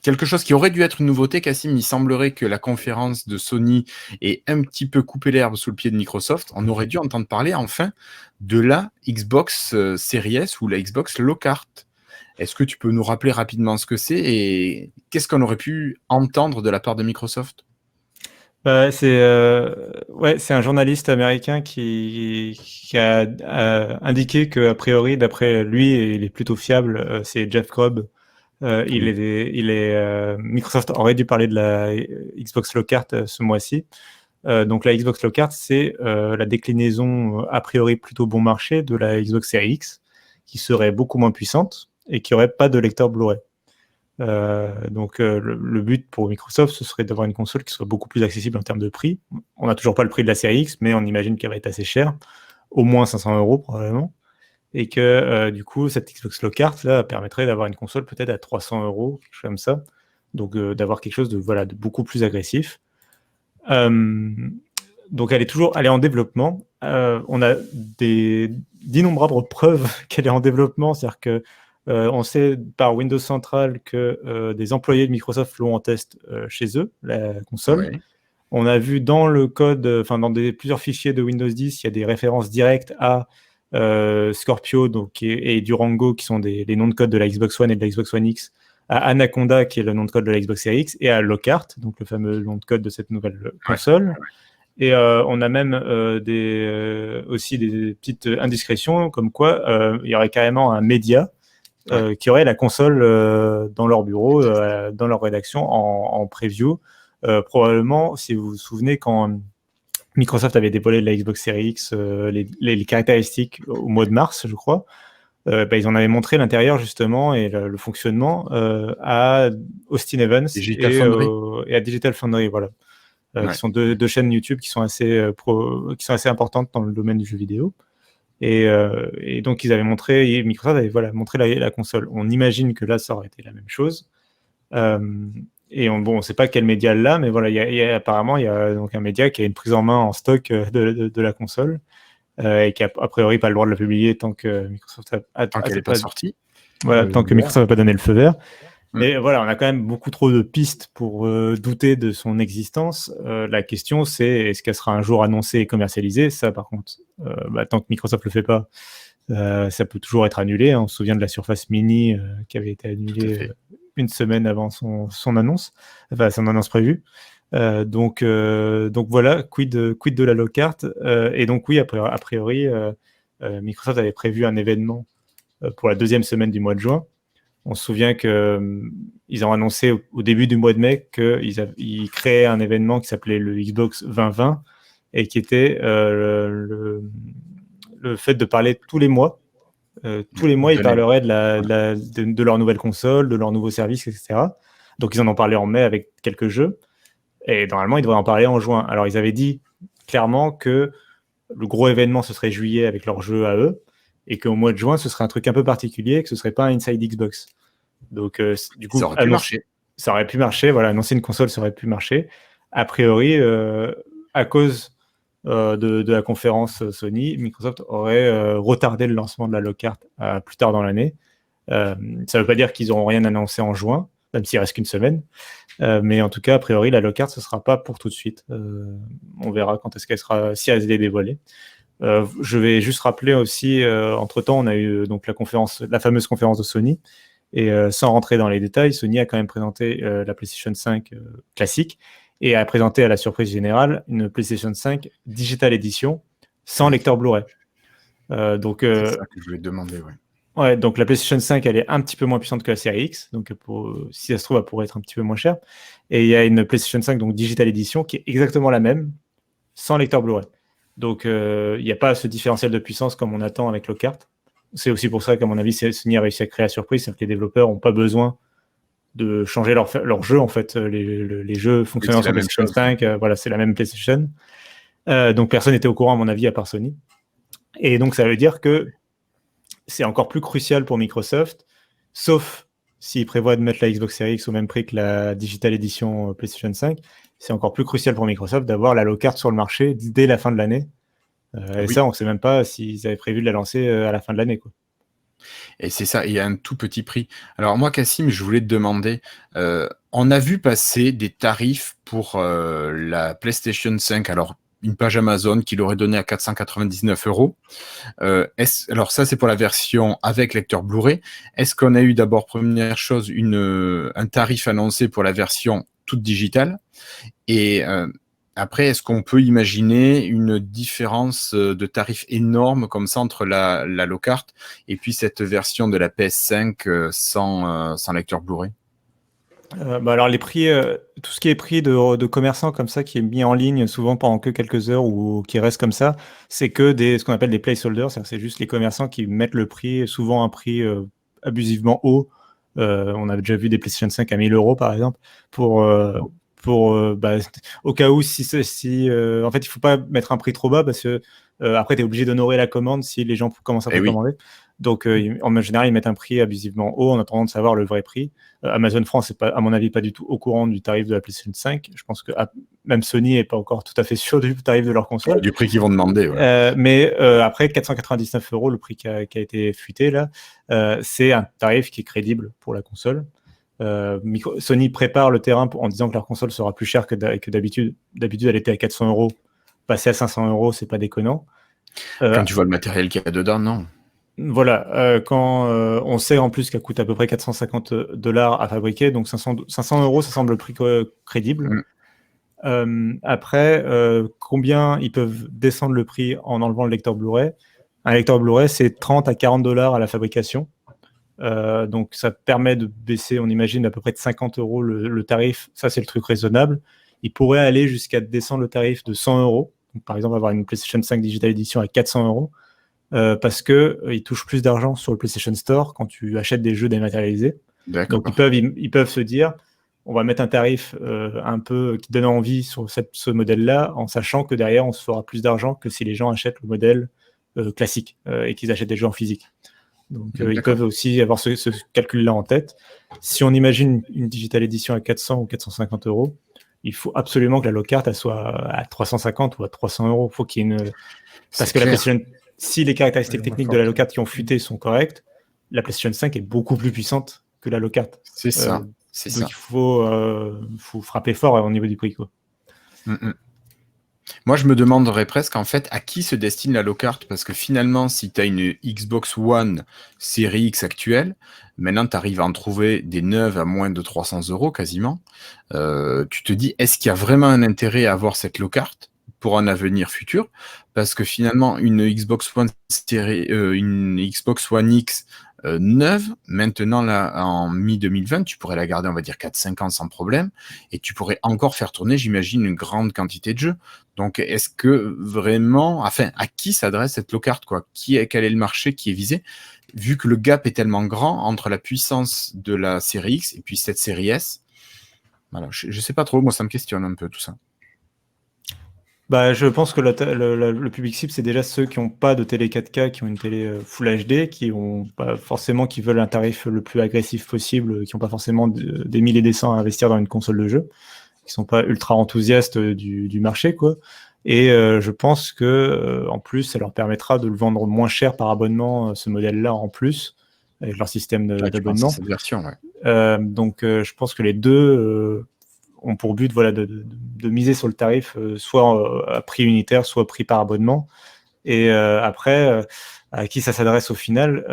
Speaker 1: quelque chose qui aurait dû être une nouveauté, Cassim, il semblerait que la conférence de Sony ait un petit peu coupé l'herbe sous le pied de Microsoft. On aurait dû entendre parler enfin de la Xbox Series S ou la Xbox Lockhart. Est-ce que tu peux nous rappeler rapidement ce que c'est et qu'est-ce qu'on aurait pu entendre de la part de Microsoft ?
Speaker 2: C'est un journaliste américain qui a indiqué qu'a priori, d'après lui, il est plutôt fiable, c'est Jeff Grubb. Microsoft aurait dû parler de la Xbox Lockhart ce mois-ci. Donc la Xbox Lockhart, c'est la déclinaison a priori plutôt bon marché de la Xbox Series X, qui serait beaucoup moins puissante et qui n'aurait pas de lecteur Blu-ray. Le but pour Microsoft, ce serait d'avoir une console qui soit beaucoup plus accessible en termes de prix. On n'a toujours pas le prix de la série X, mais on imagine qu'elle va être assez chère, au moins 500 € probablement, et que du coup, cette Xbox Lockhart là permettrait d'avoir une console peut-être à 300 €, quelque chose comme ça. Donc d'avoir quelque chose de beaucoup plus agressif. Donc elle est en développement. On a d'innombrables preuves qu'elle est en développement, c'est-à-dire que on sait par Windows Central que des employés de Microsoft l'ont en test chez eux, la console. Ouais. On a vu dans le code, dans plusieurs fichiers de Windows 10, il y a des références directes à Scorpio et Durango, qui sont les noms de code de la Xbox One et de la Xbox One X, à Anaconda, qui est le nom de code de la Xbox Series X, et à Lockhart, donc le fameux nom de code de cette nouvelle console. Ouais. Et on a même aussi des petites indiscrétions, comme quoi il y aurait carrément un média qui auraient la console dans leur bureau, dans leur rédaction en preview. Probablement, si vous vous souvenez, quand Microsoft avait dévoilé la Xbox Series X, les caractéristiques au mois de mars, je crois, ils en avaient montré l'intérieur justement et le fonctionnement à Austin Evans et à Digital Foundry, voilà. Qui sont deux chaînes YouTube qui sont assez importantes dans le domaine du jeu vidéo. Et donc ils avaient montré, Microsoft avait montré la console. On imagine que là ça aurait été la même chose. Et on ne sait pas quel média là, mais voilà, apparemment il y a donc un média qui a une prise en main en stock de la console et qui a priori pas le droit de la publier tant que Microsoft
Speaker 1: qu'elle n'est pas sortie.
Speaker 2: Voilà, tant que Microsoft n'a pas donné le feu vert. Mais voilà, on a quand même beaucoup trop de pistes pour douter de son existence. La question, c'est est-ce qu'elle sera un jour annoncée et commercialisée? Ça, par contre, tant que Microsoft le fait pas, ça peut toujours être annulé. On se souvient de la Surface Mini qui avait été annulée une semaine avant son annonce, enfin son annonce prévue. Donc voilà, quid de la Lockhart. Et donc oui, a priori, Microsoft avait prévu un événement pour la deuxième semaine du mois de juin. On se souvient qu'ils ont annoncé au début du mois de mai qu'ils créaient un événement qui s'appelait le Xbox 2020 et qui était le fait de parler tous les mois. Tous les mois, ils parleraient de leur nouvelle console, de leur nouveau service, etc. Donc, ils en ont parlé en mai avec quelques jeux. Et normalement, ils devraient en parler en juin. Alors, ils avaient dit clairement que le gros événement, ce serait juillet avec leurs jeux à eux. Et qu'au mois de juin, ce serait un truc un peu particulier, que ce ne serait pas un Inside Xbox. Donc, du coup,
Speaker 1: ça aurait pu marcher.
Speaker 2: Ça aurait pu marcher, voilà, annoncer une console, ça aurait pu marcher. A priori, à cause de la conférence Sony, Microsoft aurait retardé le lancement de la Lockhart à plus tard dans l'année. Ça ne veut pas dire qu'ils n'auront rien annoncé en juin, même s'il reste qu'une semaine. Mais en tout cas, a priori, la Lockhart, ce ne sera pas pour tout de suite. On verra quand est-ce qu'elle sera, si elle est dévoilée. Je vais juste rappeler aussi, entre-temps, on a eu donc la fameuse conférence de Sony, et sans rentrer dans les détails, Sony a quand même présenté la PlayStation 5 classique, et a présenté à la surprise générale une PlayStation 5 Digital Edition sans lecteur Blu-ray.
Speaker 1: C'est ça que je voulais te demander, ouais.
Speaker 2: Ouais, donc la PlayStation 5, elle est un petit peu moins puissante que la série X, donc si ça se trouve, elle pourrait être un petit peu moins chère. Et il y a une PlayStation 5 donc Digital Edition qui est exactement la même, sans lecteur Blu-ray. Donc, il n'y a pas ce différentiel de puissance comme on attend avec Lockhart. C'est aussi pour ça qu'à mon avis, Sony a réussi à créer la surprise, c'est que les développeurs n'ont pas besoin de changer leur jeu, en fait. Les jeux fonctionnant sur PlayStation 5, voilà, c'est la même PlayStation. Donc, personne n'était au courant, à mon avis, à part Sony. Et donc, ça veut dire que c'est encore plus crucial pour Microsoft, sauf s'ils prévoient de mettre la Xbox Series X au même prix que la Digital Edition PlayStation 5, c'est encore plus crucial pour Microsoft d'avoir la Lockhart sur le marché dès la fin de l'année. Et ça, on ne sait même pas s'ils avaient prévu de la lancer à la fin de l'année, quoi.
Speaker 1: Et c'est ça, il y a un tout petit prix. Alors moi, Cassim, je voulais te demander, on a vu passer des tarifs pour la PlayStation 5, alors une page Amazon qui l'aurait donné à 499 €. Alors ça, c'est pour la version avec lecteur Blu-ray. Est-ce qu'on a eu d'abord, première chose, un tarif annoncé pour la version toute digitale? Et après, est-ce qu'on peut imaginer une différence de tarif énorme comme ça entre la Lockhart et puis cette version de la PS5 sans lecteur Blu-ray?
Speaker 2: Alors les prix, tout ce qui est prix de commerçants comme ça, qui est mis en ligne souvent pendant que quelques heures ou qui reste comme ça, c'est que ce qu'on appelle des placeholders, c'est juste les commerçants qui mettent le prix, souvent un prix abusivement haut. On a déjà vu des PlayStation 5 à 1000 € par exemple, au cas où en fait il faut pas mettre un prix trop bas parce que après tu es obligé d'honorer la commande si les gens commencent à commander. Donc en général ils mettent un prix abusivement haut en attendant de savoir le vrai prix. Amazon France n'est pas, à mon avis, pas du tout au courant du tarif de la PlayStation 5. Je pense que même Sony n'est pas encore tout à fait sûr du tarif de leur console.
Speaker 1: Du prix qu'ils vont demander. Ouais.
Speaker 2: Mais après 499 € le prix qui a été fuité là, c'est un tarif qui est crédible pour la console. Sony prépare le terrain en disant que leur console sera plus chère que d'habitude. D'habitude, elle était à 400 €. Passer à 500 €, c'est pas déconnant.
Speaker 1: Quand tu vois le matériel qu'il y a dedans, non.
Speaker 2: Voilà, quand on sait en plus qu'elle coûte à peu près 450 $ à fabriquer, donc 500 €, ça semble le prix crédible. Après, combien ils peuvent descendre le prix en enlevant le lecteur Blu-ray? Un lecteur Blu-ray, c'est 30 à 40 $ à la fabrication. Donc, ça permet de baisser, on imagine, à peu près de 50 € le tarif. Ça, c'est le truc raisonnable. Il pourrait aller jusqu'à descendre le tarif de 100 €. Donc, par exemple, avoir une PlayStation 5 Digital Edition à 400 €, parce qu'ils touchent plus d'argent sur le PlayStation Store quand tu achètes des jeux dématérialisés.
Speaker 1: D'accord.
Speaker 2: Donc, ils peuvent se dire, on va mettre un tarif un peu qui donne envie sur ce modèle-là, en sachant que derrière, on se fera plus d'argent que si les gens achètent le modèle classique et qu'ils achètent des jeux en physique. Donc, ils peuvent aussi avoir ce calcul-là en tête. Si on imagine une Digital Edition à 400 ou 450 €, il faut absolument que la low-cart elle soit à 350 ou à 300 €. Il faut qu'il y ait une... Parce que la PlayStation, si les caractéristiques techniques de la low-cart qui ont fuité sont correctes, la PlayStation 5 est beaucoup plus puissante que la low-cart.
Speaker 1: C'est ça.
Speaker 2: Donc, il faut frapper fort au niveau du prix, quoi.
Speaker 1: Moi, je me demanderais presque, en fait, à qui se destine la low-cart, parce que finalement, si tu as une Xbox One série X actuelle, maintenant, tu arrives à en trouver des neuves à moins de 300 € quasiment. Tu te dis, est-ce qu'il y a vraiment un intérêt à avoir cette low-cart pour un avenir futur? Parce que finalement, une Xbox One X neuve, maintenant, là, en mi-2020, tu pourrais la garder, on va dire, 4-5 ans sans problème, et tu pourrais encore faire tourner, j'imagine, une grande quantité de jeux. Donc, est-ce que vraiment, enfin, à qui s'adresse cette low-cart, quoi? Quel est le marché qui est visé? Vu que le gap est tellement grand entre la puissance de la série X et puis cette série S. Voilà, je sais pas trop, moi, ça me questionne un peu tout ça.
Speaker 2: Bah, je pense que le public cible, c'est déjà ceux qui n'ont pas de télé 4K, qui ont une télé Full HD, qui veulent un tarif le plus agressif possible, qui n'ont pas forcément des milliers et des cents à investir dans une console de jeu, qui sont pas ultra enthousiastes du marché, quoi. Et je pense que en plus, ça leur permettra de le vendre moins cher par abonnement, ce modèle-là en plus, avec leur système d'abonnement.
Speaker 1: Cette version, ouais.
Speaker 2: Donc, je pense que les deux ont pour but de miser sur le tarif, soit à prix unitaire, soit prix par abonnement. Et après, à qui ça s'adresse au final,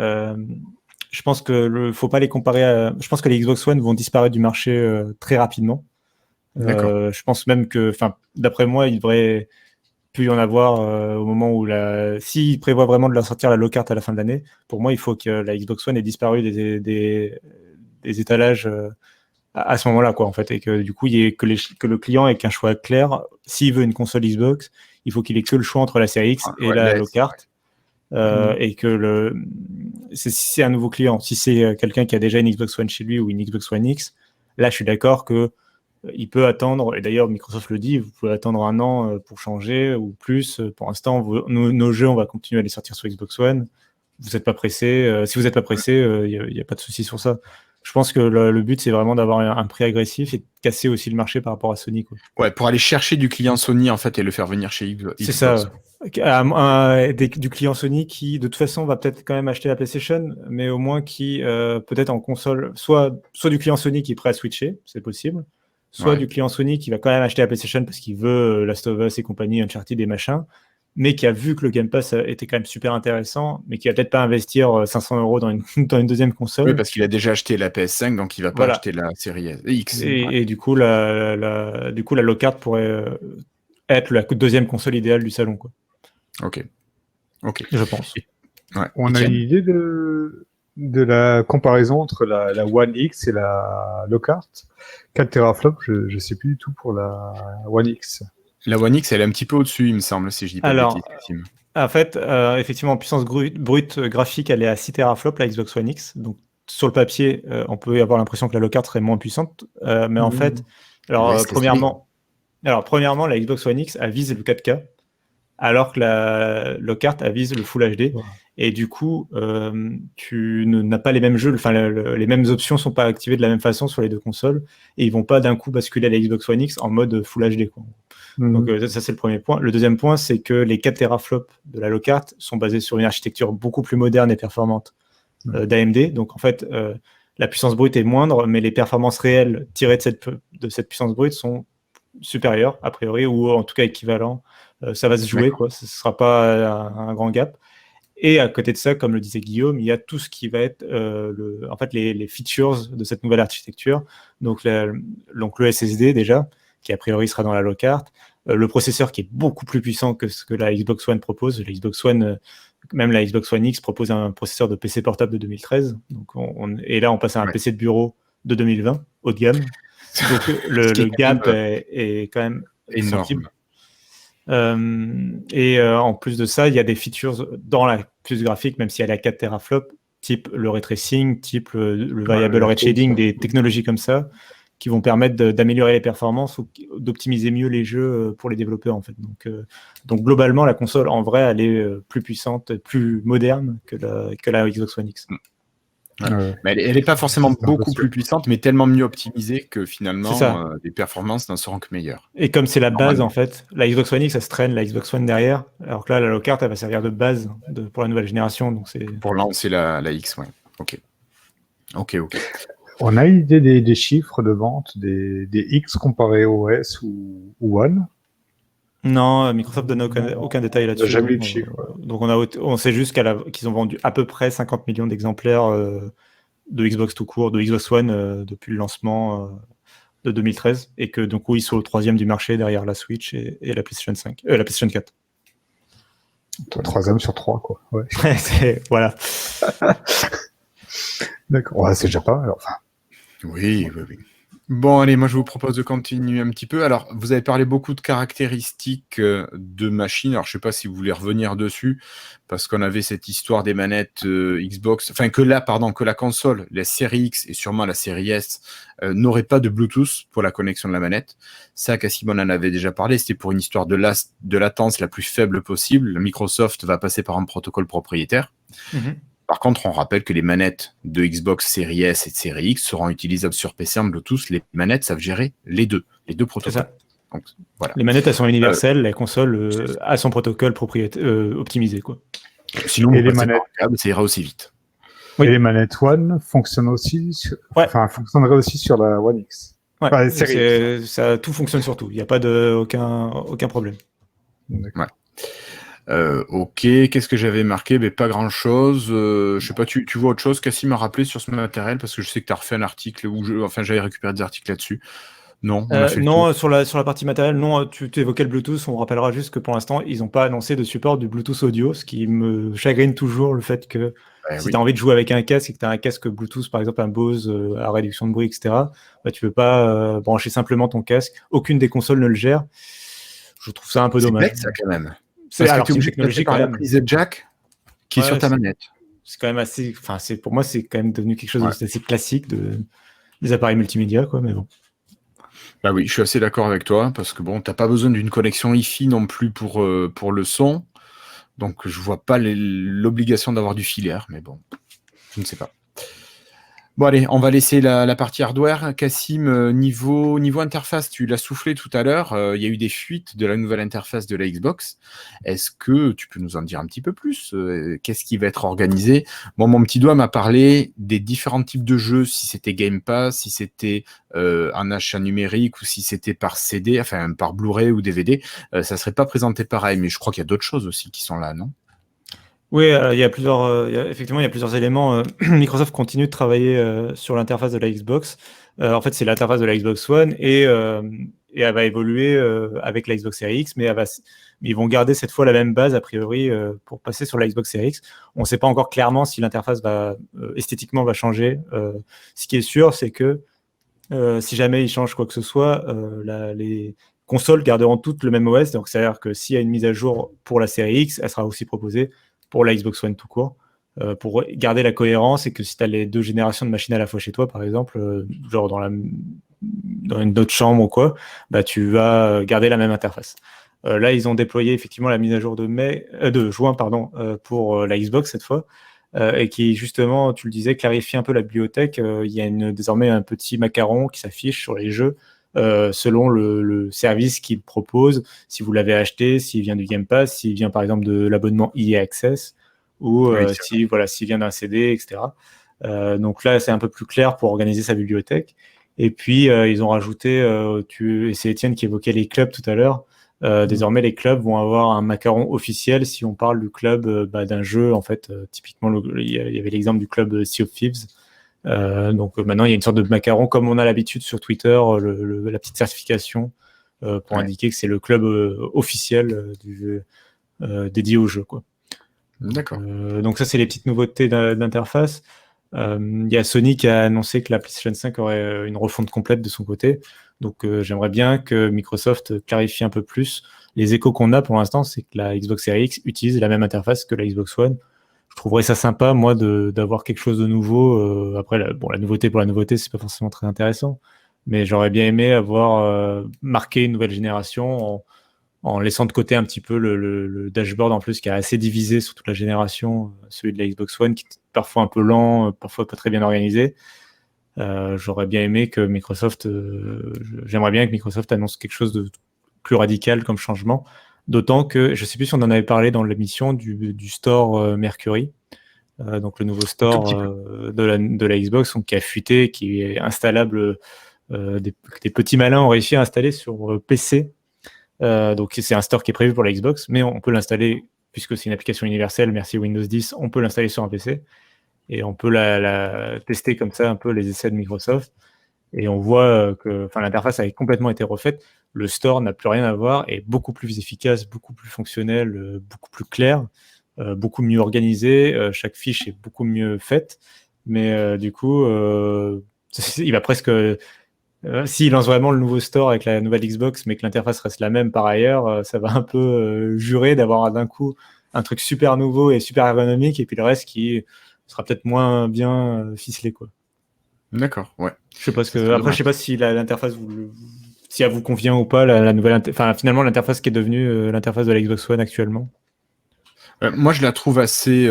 Speaker 2: je pense que faut pas les comparer je pense que les Xbox One vont disparaître du marché très rapidement. Je pense même que, d'après moi, il devrait plus y en avoir au moment où s'ils prévoient vraiment de la sortir la low-cart à la fin de l'année, pour moi, il faut que la Xbox One ait disparu des étalages à ce moment-là, quoi, en fait, et que du coup, que le client ait qu'un choix clair. S'il veut une console Xbox, il faut qu'il ait que le choix entre la série X et la low-cart. Et que si c'est un nouveau client, si c'est quelqu'un qui a déjà une Xbox One chez lui ou une Xbox One X, là, je suis d'accord que il peut attendre, et d'ailleurs Microsoft le dit, vous pouvez attendre 1 an pour changer ou plus. Pour l'instant, nos jeux, on va continuer à les sortir sur Xbox One. Vous n'êtes pas pressé. Si vous n'êtes pas pressé, il n'y a pas de souci sur ça. Je pense que le but, c'est vraiment d'avoir un prix agressif et de casser aussi le marché par rapport à Sony, quoi.
Speaker 1: Ouais, pour aller chercher du client Sony, en fait, et le faire venir chez Xbox.
Speaker 2: C'est ça. Du client Sony qui, de toute façon, va peut-être quand même acheter la PlayStation, mais au moins qui, peut-être en console, soit du client Sony qui est prêt à switcher, c'est possible, soit du client Sony qui va quand même acheter la PlayStation parce qu'il veut Last of Us et compagnie, Uncharted et machin, mais qui a vu que le Game Pass était quand même super intéressant, mais qui va peut-être pas investir 500 € dans une deuxième console.
Speaker 1: Oui, parce qu'il a déjà acheté la PS5, donc il va pas acheter la série X.
Speaker 2: Et du coup, la low-cart pourrait être la deuxième console idéale du salon, quoi.
Speaker 1: Ok.
Speaker 2: Je pense.
Speaker 1: Ouais.
Speaker 3: On a une idée de la comparaison entre la One X et la low-cart. 4 teraflops, je ne sais plus du tout pour la One X.
Speaker 1: La One X, elle est un petit peu au-dessus, il me semble, si je dis pas de bêtises.
Speaker 2: En fait, effectivement, en puissance brute graphique, elle est à 6 teraflops, la Xbox One X. Donc, sur le papier, on peut avoir l'impression que la low-cart serait moins puissante. Mais en fait, premièrement, la Xbox One X, elle vise le 4K, alors que la low-cart, elle vise le Full HD. Ouais. Et du coup, tu n'as pas les mêmes jeux, les mêmes options ne sont pas activées de la même façon sur les deux consoles, et ils ne vont pas d'un coup basculer à la Xbox One X en mode Full HD, quoi. Donc ça, c'est le premier point. Le deuxième point, c'est que les 4 teraflops de la low-cart sont basés sur une architecture beaucoup plus moderne et performante d'AMD. Donc en fait, la puissance brute est moindre, mais les performances réelles tirées de cette puissance brute sont supérieures, a priori, ou en tout cas équivalents. Ça va se jouer, quoi. Ce ne sera pas un grand gap. Et à côté de ça, comme le disait Guillaume, il y a tout ce qui va être en fait, les features de cette nouvelle architecture. Donc le SSD déjà, qui a priori sera dans la low-cart, le processeur qui est beaucoup plus puissant que ce que la Xbox One propose. La Xbox One même la Xbox One X propose un processeur de PC portable de 2013. Donc et là, on passe à un PC de bureau de 2020, haut de gamme. Donc le gap est quand même
Speaker 1: énorme.
Speaker 2: sensible. En plus de ça, il y a des features dans la puce graphique, même si elle est à 4 teraflops, type le ray tracing, type le variable ray shading, des technologies comme ça, qui vont permettre d'améliorer les performances ou d'optimiser mieux les jeux pour les développeurs, en fait. Donc globalement, la console, en vrai, elle est plus puissante, plus moderne que la Xbox One X.
Speaker 1: Mais elle n'est pas forcément beaucoup plus puissante, mais tellement mieux optimisée que finalement, les performances n'en seront que meilleures.
Speaker 2: Et comme c'est la base, en fait, la Xbox One X, ça se traîne la Xbox One derrière, alors que là, la low-cart, elle va servir de base pour la nouvelle génération. Donc
Speaker 1: pour lancer la X, ouais. Ok.
Speaker 3: On a une idée des chiffres de vente des X comparés au S ou One?
Speaker 2: Non, Microsoft donne aucun détail là-dessus.
Speaker 3: Jamais eu de chiffres.
Speaker 2: Donc on sait juste qu'ils ont vendu à peu près 50 millions d'exemplaires de Xbox tout court, de Xbox One depuis le lancement de 2013, et que donc ils sont au 3e du marché derrière la Switch et la PlayStation 5, la PlayStation 4.
Speaker 3: 3e sur 3, quoi. Ouais.
Speaker 2: Voilà.
Speaker 3: D'accord. Ouais, c'est déjà pas mal. Enfin.
Speaker 1: Oui. Bon, allez, moi je vous propose de continuer un petit peu. Alors, vous avez parlé beaucoup de caractéristiques de machines. Alors, je sais pas si vous voulez revenir dessus, parce qu'on avait cette histoire des manettes Xbox, enfin que la console, la série X et sûrement la série S n'aurait pas de Bluetooth pour la connexion de la manette. Ça, Cassim en avait déjà parlé. C'était pour une histoire de latence la plus faible possible. Microsoft va passer par un protocole propriétaire. Mm-hmm. Par contre, on rappelle que les manettes de Xbox Series S et de Series X seront utilisables sur PC en Bluetooth. Les manettes savent gérer les deux protocoles. Donc, voilà.
Speaker 2: Les manettes, elles sont universelles. La console a son protocole optimisé, quoi.
Speaker 1: Sinon, les manettes, ça ira aussi vite.
Speaker 3: Oui. Et les manettes One fonctionnent aussi, fonctionneraient aussi sur la One X.
Speaker 2: Ouais, tout fonctionne sur tout. Il n'y a pas aucun problème.
Speaker 1: Ouais. Ok, qu'est-ce que j'avais marqué? Pas grand-chose. Je sais pas, tu vois autre chose Cassim m'a rappelé sur ce matériel, parce que je sais que tu as refait un article j'avais récupéré des articles là-dessus. Non,
Speaker 2: non, sur la partie matérielle, non, tu évoquais le Bluetooth. On rappellera juste que pour l'instant, ils n'ont pas annoncé de support du Bluetooth audio, ce qui me chagrine toujours, le fait que si tu as envie de jouer avec un casque et que tu as un casque Bluetooth, par exemple un Bose à réduction de bruit, etc., tu peux pas brancher simplement ton casque. Aucune des consoles ne le gère. Je trouve ça un peu dommage.
Speaker 1: C'est bête, ça, quand même.
Speaker 2: C'est une technologie quand même.
Speaker 1: La prise jack qui est sur ta manette.
Speaker 2: C'est quand même assez. Enfin, pour moi, c'est quand même devenu quelque chose d'assez classique des appareils multimédia, quoi. Mais bon.
Speaker 1: Bah oui, je suis assez d'accord avec toi, parce que bon, t'as pas besoin d'une connexion Wi-Fi non plus pour le son, donc je vois pas l'obligation d'avoir du filaire, mais bon, je ne sais pas. Bon allez, on va laisser la partie hardware. Cassim, niveau interface, tu l'as soufflé tout à l'heure, il y a eu des fuites de la nouvelle interface de la Xbox. Est-ce que tu peux nous en dire un petit peu plus? Qu'est-ce qui va être organisé? Bon, mon petit doigt m'a parlé des différents types de jeux, si c'était Game Pass, si c'était en achat numérique ou si c'était par CD, enfin par Blu-ray ou DVD. Ça serait pas présenté pareil, mais je crois qu'il y a d'autres choses aussi qui sont là, non?
Speaker 2: Oui, il y a plusieurs éléments. Microsoft continue de travailler sur l'interface de la Xbox. En fait, c'est l'interface de la Xbox One et elle va évoluer avec la Xbox Series X, mais ils vont garder cette fois la même base a priori pour passer sur la Xbox Series X. On ne sait pas encore clairement si l'interface esthétiquement va changer. Ce qui est sûr, c'est que si jamais ils changent quoi que ce soit, les consoles garderont toutes le même OS. Donc, c'est-à-dire que s'il y a une mise à jour pour la série X, elle sera aussi proposée pour la Xbox One tout court, pour garder la cohérence, et que si tu as les deux générations de machines à la fois chez toi, par exemple, genre dans une autre chambre ou quoi, tu vas garder la même interface. Là, ils ont déployé effectivement la mise à jour de juin pour la Xbox cette fois, et qui justement, tu le disais, clarifie un peu la bibliothèque. Il y a désormais un petit macaron qui s'affiche sur les jeux selon le service qu'il propose, si vous l'avez acheté, s'il vient du Game Pass, s'il vient par exemple de l'abonnement EA Access, ou s'il vient d'un CD, etc. Donc là, c'est un peu plus clair pour organiser sa bibliothèque. Et puis, ils ont rajouté, et c'est Étienne qui évoquait les clubs tout à l'heure, désormais les clubs vont avoir un macaron officiel si on parle du club d'un jeu. En fait, typiquement, il y avait l'exemple du club Sea of Thieves. Donc maintenant, il y a une sorte de macaron, comme on a l'habitude sur Twitter, la petite certification pour indiquer que c'est le club officiel du jeu, dédié au jeu, quoi.
Speaker 1: D'accord.
Speaker 2: Donc ça, c'est les petites nouveautés d'interface. Il y a Sony qui a annoncé que la PlayStation 5 aurait une refonte complète de son côté. Donc j'aimerais bien que Microsoft clarifie un peu plus. Les échos qu'on a pour l'instant, c'est que la Xbox Series X utilise la même interface que la Xbox One. Je trouverais ça sympa, moi, d'avoir quelque chose de nouveau. Après, la nouveauté pour la nouveauté, c'est pas forcément très intéressant. Mais j'aurais bien aimé avoir marqué une nouvelle génération en laissant de côté un petit peu le dashboard en plus qui est assez divisé sur toute la génération, celui de la Xbox One qui est parfois un peu lent, parfois pas très bien organisé. J'aurais bien aimé que j'aimerais bien que Microsoft annonce quelque chose de plus radical comme changement. D'autant que, je sais plus si on en avait parlé dans l'émission du store Mercury, donc le nouveau store de la Xbox, donc, qui a fuité, qui est installable, des petits malins ont réussi à installer sur PC. Donc c'est un store qui est prévu pour la Xbox, mais on peut l'installer, puisque c'est une application universelle, merci Windows 10, on peut l'installer sur un PC, et on peut la tester comme ça un peu les essais de Microsoft, et on voit que l'interface a complètement été refaite, le store n'a plus rien à voir, est beaucoup plus efficace, beaucoup plus fonctionnel, beaucoup plus clair, beaucoup mieux organisé, chaque fiche est beaucoup mieux faite, mais du coup, il va presque... s'il lance vraiment le nouveau store avec la nouvelle Xbox, mais que l'interface reste la même par ailleurs, ça va un peu jurer d'avoir d'un coup un truc super nouveau et super ergonomique, et puis le reste qui sera peut-être moins bien ficelé, quoi.
Speaker 1: D'accord, ouais.
Speaker 2: Je sais pas après, je sais pas si l'interface si elle vous convient ou pas, la nouvelle finalement l'interface qui est devenue l'interface de la Xbox One actuellement.
Speaker 1: Moi, je la trouve assez...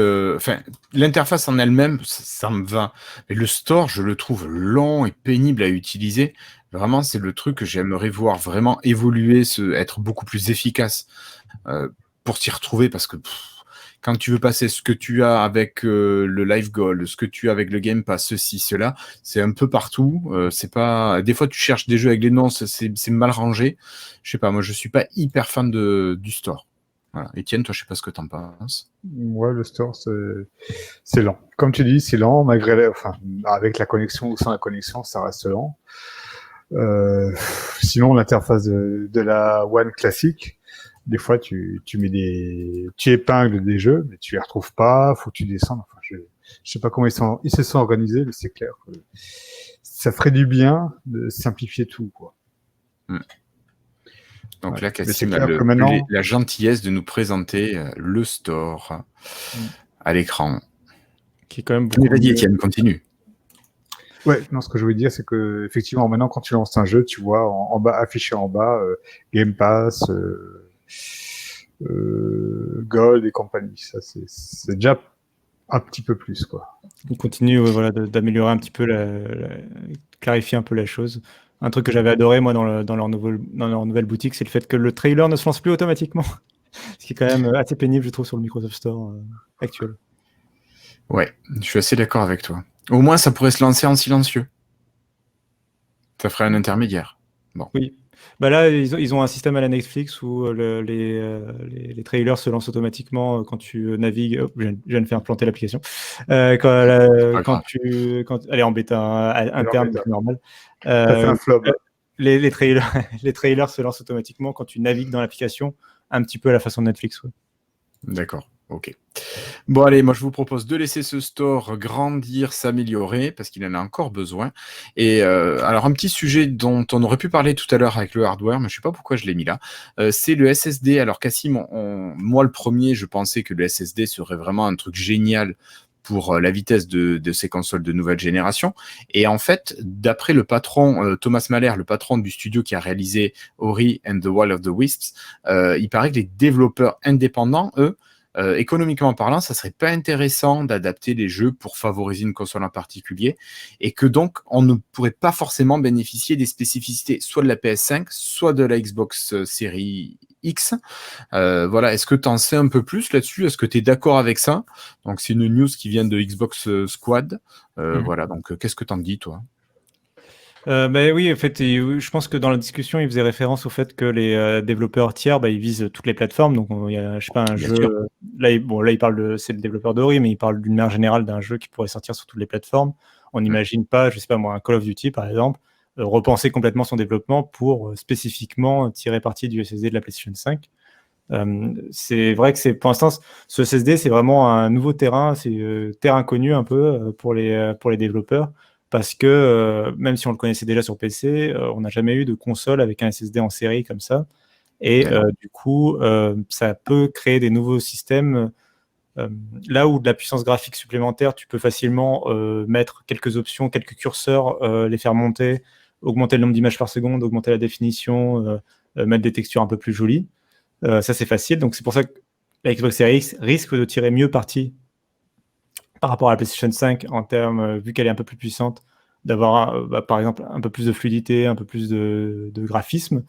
Speaker 1: l'interface en elle-même, ça me va. Mais le store, je le trouve lent et pénible à utiliser. Vraiment, c'est le truc que j'aimerais voir vraiment évoluer, être beaucoup plus efficace pour s'y retrouver. Parce que quand tu veux passer ce que tu as avec le Live Gold, ce que tu as avec le Game Pass, ceci, cela, c'est un peu partout. C'est pas... Des fois, tu cherches des jeux avec les noms, c'est mal rangé. Je sais pas, moi, je suis pas hyper fan du store. Voilà. Étienne, toi, je sais pas ce que t'en penses.
Speaker 3: Ouais, le store, c'est lent. Comme tu dis, c'est lent, avec la connexion ou sans la connexion, ça reste lent. Sinon, l'interface de la One classique, des fois, tu épingles des jeux, mais tu les retrouves pas, faut que tu descendes. Enfin, je sais pas comment ils se sont organisés, mais c'est clair que ça ferait du bien de simplifier tout, quoi.
Speaker 1: Donc
Speaker 3: ouais.
Speaker 1: là, Cassim a la gentillesse de nous présenter le store à l'écran.
Speaker 2: Qui est quand même beaucoup.
Speaker 1: Vas-y, Étienne, continue.
Speaker 3: Ouais, non, ce que je voulais dire, c'est que effectivement, maintenant, quand tu lances un jeu, tu vois en bas, affiché en bas, Game Pass, Gold et compagnie. Ça, c'est déjà un petit peu plus, quoi.
Speaker 2: On continue, d'améliorer un petit peu, clarifier un peu la chose. Un truc que j'avais adoré, moi, dans leur nouvelle boutique, c'est le fait que le trailer ne se lance plus automatiquement. Ce qui est quand même assez pénible, je trouve, sur le Microsoft Store actuel.
Speaker 1: Ouais, je suis assez d'accord avec toi. Au moins, ça pourrait se lancer en silencieux. Ça ferait un intermédiaire. Bon.
Speaker 2: Oui. Bah là, ils ont un système à la Netflix où les trailers se lancent automatiquement quand tu navigues. Oh, je viens de faire planter l'application. Elle est en bêta interne, c'est normal.
Speaker 3: Ça fait un flop.
Speaker 2: Les trailers se lancent automatiquement quand tu navigues dans l'application, un petit peu à la façon de Netflix. Ouais.
Speaker 1: D'accord, ok. Bon, allez, moi je vous propose de laisser ce store grandir, s'améliorer, parce qu'il en a encore besoin. Et alors, un petit sujet dont on aurait pu parler tout à l'heure avec le hardware, mais je ne sais pas pourquoi je l'ai mis là, c'est le SSD. Alors, Cassim, moi le premier, je pensais que le SSD serait vraiment un truc génial pour la vitesse de ces consoles de nouvelle génération. Et en fait, d'après le patron, Thomas Mahler, le patron du studio qui a réalisé Ori and the Will of the Wisps, il paraît que les développeurs indépendants, eux, économiquement parlant, ça serait pas intéressant d'adapter les jeux pour favoriser une console en particulier, et que donc on ne pourrait pas forcément bénéficier des spécificités soit de la PS5, soit de la Xbox Series X. Voilà, est-ce que tu en sais un peu plus là-dessus? Est-ce que tu es d'accord avec ça? Donc c'est une news qui vient de Xbox Squad. Voilà, donc qu'est-ce que t'en dis, toi?
Speaker 2: Oui, en fait, je pense que dans la discussion, il faisait référence au fait que les développeurs tiers, ils visent toutes les plateformes. Donc, il y a, je sais pas, un
Speaker 1: Bien
Speaker 2: jeu.
Speaker 1: sûr.
Speaker 2: Là, il parle c'est le développeur d'Ori, mais il parle d'une manière générale d'un jeu qui pourrait sortir sur toutes les plateformes. On n'imagine pas, je sais pas moi, un Call of Duty, par exemple, repenser complètement son développement pour spécifiquement tirer parti du SSD de la PlayStation 5. C'est vrai que pour l'instant, ce SSD, c'est vraiment un nouveau terrain, c'est terre inconnue un peu pour les développeurs, parce que même si on le connaissait déjà sur PC, on n'a jamais eu de console avec un SSD en série comme ça. Et du coup, ça peut créer des nouveaux systèmes. Là où de la puissance graphique supplémentaire, tu peux facilement mettre quelques options, quelques curseurs, les faire monter, augmenter le nombre d'images par seconde, augmenter la définition, mettre des textures un peu plus jolies. Ça, c'est facile. Donc, c'est pour ça que la Xbox Series X risque de tirer mieux parti par rapport à la PlayStation 5 en termes, vu qu'elle est un peu plus puissante, d'avoir, par exemple, un peu plus de fluidité, un peu plus de graphisme.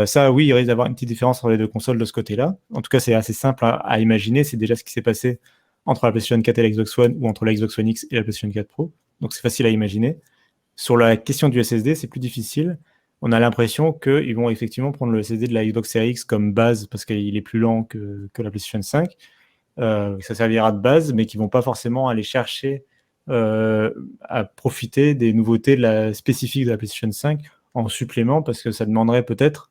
Speaker 2: Ça, oui, il risque d'avoir une petite différence entre les deux consoles de ce côté-là. En tout cas, c'est assez simple à imaginer. C'est déjà ce qui s'est passé entre la PlayStation 4 et la Xbox One ou entre la Xbox One X et la PlayStation 4 Pro. Donc, c'est facile à imaginer. Sur la question du SSD, c'est plus difficile. On a l'impression qu'ils vont effectivement prendre le SSD de la Xbox Series X comme base parce qu'il est plus lent que la PlayStation 5. Ça servira de base, mais qu'ils ne vont pas forcément aller chercher à profiter des nouveautés spécifiques de la PlayStation 5 en supplément parce que ça demanderait peut-être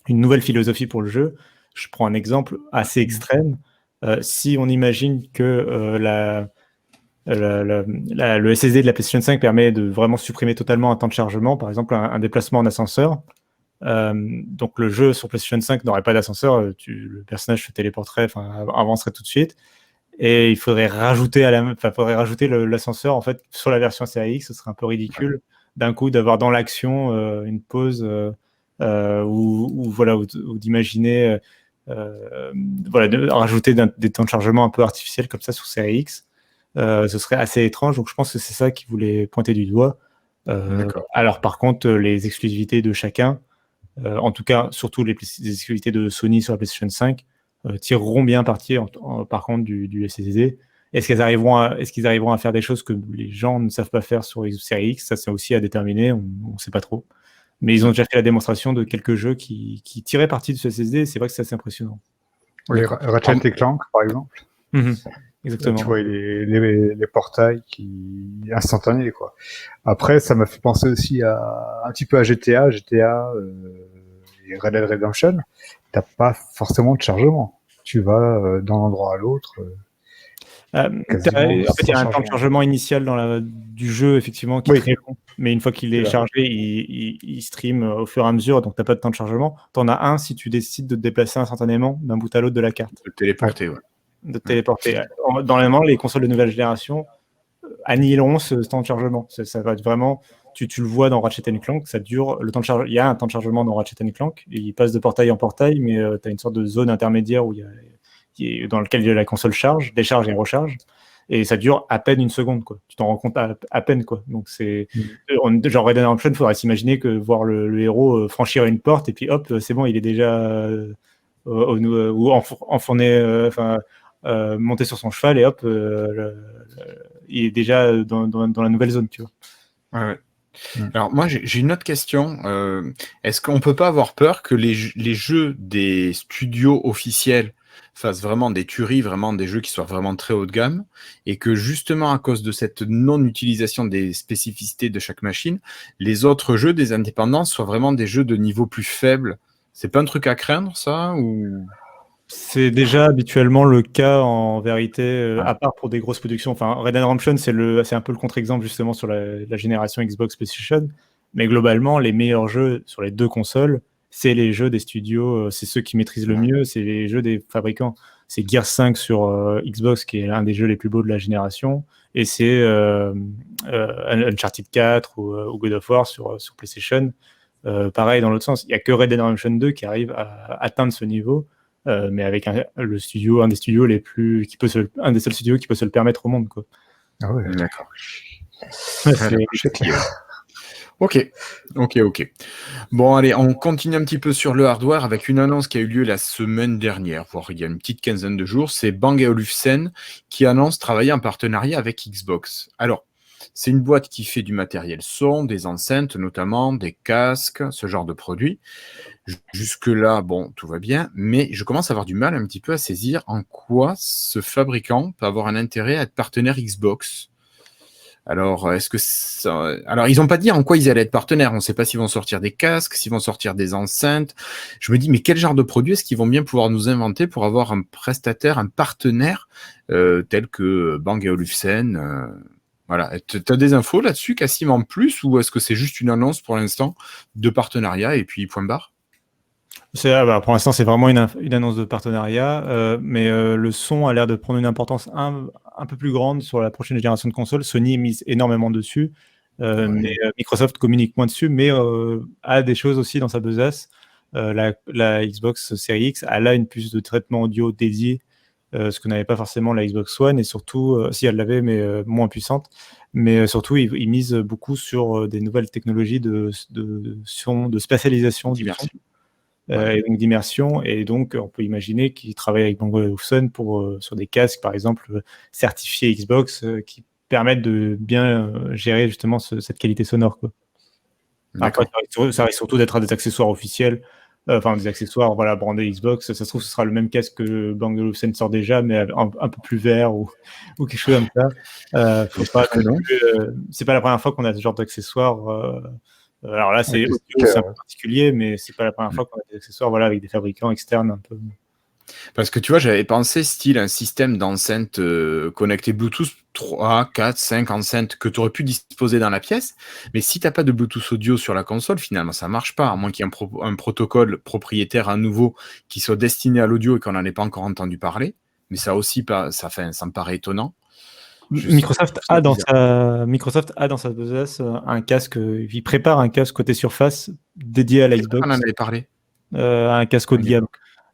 Speaker 2: une nouvelle philosophie pour le jeu. Je prends un exemple assez extrême. Si on imagine que le SSD de la PlayStation 5 permet de vraiment supprimer totalement un temps de chargement, par exemple un déplacement en ascenseur. Donc le jeu sur PlayStation 5 n'aurait pas d'ascenseur, le personnage se téléporterait, avancerait tout de suite. Et il faudrait rajouter l'ascenseur en fait sur la version Series X. Ce serait un peu ridicule d'un coup d'avoir dans l'action une pause ou d'imaginer de rajouter des temps de chargement un peu artificiels comme ça sur Series X. Ce serait assez étrange, donc je pense que c'est ça qu'ils voulaient pointer du doigt. Alors par contre, les exclusivités de chacun, en tout cas surtout les exclusivités de Sony sur la PlayStation 5, tireront bien parti par contre du SSD. Est-ce qu'ils arriveront à faire des choses que les gens ne savent pas faire sur les séries X? Ça, c'est aussi à déterminer, on ne sait pas trop. Mais ils ont déjà fait la démonstration de quelques jeux qui tiraient parti de ce SSD, et c'est vrai que c'est assez impressionnant.
Speaker 3: Oui, Ratchet et Clank, par exemple.
Speaker 2: Exactement.
Speaker 3: Tu vois les portails instantanés, quoi. Après, ça m'a fait penser aussi un petit peu à GTA et Red Dead Redemption. T'as pas forcément de chargement. Tu vas d'un endroit à l'autre.
Speaker 2: En fait, il y a un temps de chargement initial du jeu, effectivement, qui est très long. Mais une fois qu'il est chargé, il stream au fur et à mesure, donc tu n'as pas de temps de chargement. Tu en as un si tu décides de te déplacer instantanément d'un bout à l'autre de la carte.
Speaker 1: De téléporter,
Speaker 2: De te téléporter. Normalement, les consoles de nouvelle génération annihileront ce temps de chargement. Ça va être vraiment... Tu le vois dans Ratchet & Clank, ça dure le temps de chargement. Il y a un temps de chargement dans Ratchet & Clank, il passe de portail en portail, mais tu as une sorte de zone intermédiaire dans lequel la console charge, décharge et recharge, et ça dure à peine une seconde, quoi. Tu t'en rends compte à peine, quoi. Donc c'est genre Red Dead Redemption, il faudrait s'imaginer que voir le héros franchir une porte et puis hop, c'est bon, il est déjà ou enfourné, monté sur son cheval et hop, il est déjà dans la nouvelle zone, tu vois.
Speaker 1: Ouais. Alors moi j'ai une autre question. Est-ce qu'on peut pas avoir peur que les jeux des studios officiels fassent vraiment des tueries, vraiment des jeux qui soient vraiment très haut de gamme, et que justement à cause de cette non-utilisation des spécificités de chaque machine, les autres jeux des indépendants soient vraiment des jeux de niveau plus faible? C'est pas un truc à craindre, ça, ou...
Speaker 2: C'est déjà habituellement le cas en vérité, à part pour des grosses productions. Enfin, Red Dead Redemption, c'est un peu le contre-exemple justement sur la génération Xbox PlayStation. Mais globalement, les meilleurs jeux sur les deux consoles, c'est les jeux des studios, c'est ceux qui maîtrisent le mieux, c'est les jeux des fabricants. C'est Gears 5 sur Xbox qui est l'un des jeux les plus beaux de la génération, et c'est Uncharted 4 ou God of War sur PlayStation. Pareil dans l'autre sens, il n'y a que Red Dead Redemption 2 qui arrive à atteindre ce niveau. Mais avec un des studios un des seuls studios qui peut se le permettre au monde, quoi.
Speaker 3: Ah ouais,
Speaker 1: d'accord.
Speaker 3: C'est clair.
Speaker 1: Ok. Bon, allez, on continue un petit peu sur le hardware avec une annonce qui a eu lieu la semaine dernière, voire il y a une petite quinzaine de jours. C'est Bang & Olufsen qui annonce travailler en partenariat avec Xbox. Alors, c'est une boîte qui fait du matériel son, des enceintes notamment, des casques, ce genre de produits. Jusque-là, bon, tout va bien, mais je commence à avoir du mal un petit peu à saisir en quoi ce fabricant peut avoir un intérêt à être partenaire Xbox. Alors, alors, ils n'ont pas dit en quoi ils allaient être partenaires. On ne sait pas s'ils vont sortir des casques, s'ils vont sortir des enceintes. Je me dis, mais quel genre de produit est-ce qu'ils vont bien pouvoir nous inventer pour avoir un prestataire, un partenaire tel que Bang & Olufsen voilà. Tu as des infos là-dessus, Cassim, en plus, ou est-ce que c'est juste une annonce pour l'instant de partenariat et puis point barre?
Speaker 2: Pour l'instant, c'est vraiment une annonce de partenariat, mais le son a l'air de prendre une importance un peu plus grande sur la prochaine génération de consoles. Sony mise énormément dessus, mais Microsoft communique moins dessus, mais a des choses aussi dans sa besace. La Xbox Series X, elle a une puce de traitement audio dédiée, ce que n'avait pas forcément la Xbox One, et surtout, si elle l'avait, mais moins puissante. Mais surtout, ils misent beaucoup sur des nouvelles technologies de son, de spatialisation du son. Et donc d'immersion, et donc on peut imaginer qu'ils travaillent avec Bang & Olufsen sur des casques par exemple certifiés Xbox qui permettent de bien gérer justement cette qualité sonore, quoi. Après, ça risque surtout d'être des accessoires officiels, enfin des accessoires brandés Xbox. Ça se trouve ce sera le même casque que Bang & Olufsen sort déjà, mais un peu plus vert ou quelque chose comme ça. Faut pas c'est pas la première fois qu'on a ce genre d'accessoires. Alors là, c'est un peu particulier, mais c'est pas la première fois qu'on a des accessoires avec des fabricants externes un peu.
Speaker 1: Parce que tu vois, j'avais pensé style un système d'enceinte connecté Bluetooth 3, 4, 5 enceintes que tu aurais pu disposer dans la pièce, mais si tu n'as pas de Bluetooth audio sur la console, finalement, ça ne marche pas, à moins qu'il y ait un protocole propriétaire à nouveau qui soit destiné à l'audio et qu'on n'en ait pas encore entendu parler, mais ça aussi, ça me paraît étonnant.
Speaker 2: Microsoft a dans sa besace un casque, il prépare un casque côté surface dédié à la Xbox.
Speaker 1: On en avait parlé.
Speaker 2: Un casque haut de gamme.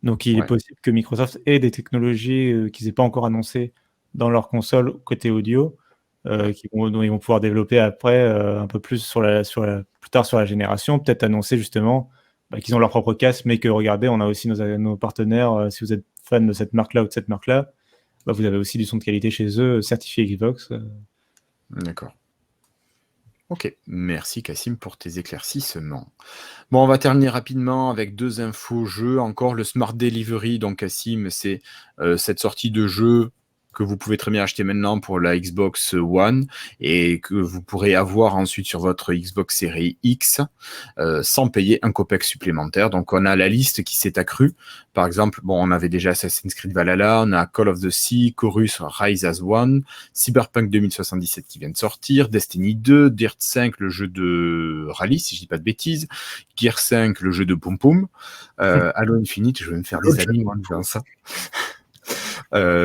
Speaker 2: Donc il est possible que Microsoft ait des technologies qu'ils n'aient pas encore annoncées dans leur console côté audio, dont ils vont pouvoir développer après un peu plus plus tard sur la génération, peut-être annoncer justement qu'ils ont leur propre casque, mais que regardez, on a aussi nos partenaires, si vous êtes fan de cette marque-là ou de cette marque-là, vous avez aussi du son de qualité chez eux, certifié Xbox.
Speaker 1: D'accord. Ok, merci Cassim pour tes éclaircissements. Bon, on va terminer rapidement avec 2 infos jeux. Encore le Smart Delivery, donc Cassim, c'est cette sortie de jeu que vous pouvez très bien acheter maintenant pour la Xbox One et que vous pourrez avoir ensuite sur votre Xbox Series X sans payer un copec supplémentaire. Donc on a la liste qui s'est accrue. Par exemple, on avait déjà Assassin's Creed Valhalla, on a Call of the Sea, Chorus, Rise as One, Cyberpunk 2077 qui vient de sortir, Destiny 2, Dirt 5, le jeu de rallye, si je dis pas de bêtises, Gear 5, le jeu de Pum Pum, Halo Infinite, je vais me faire des amis en disant ça.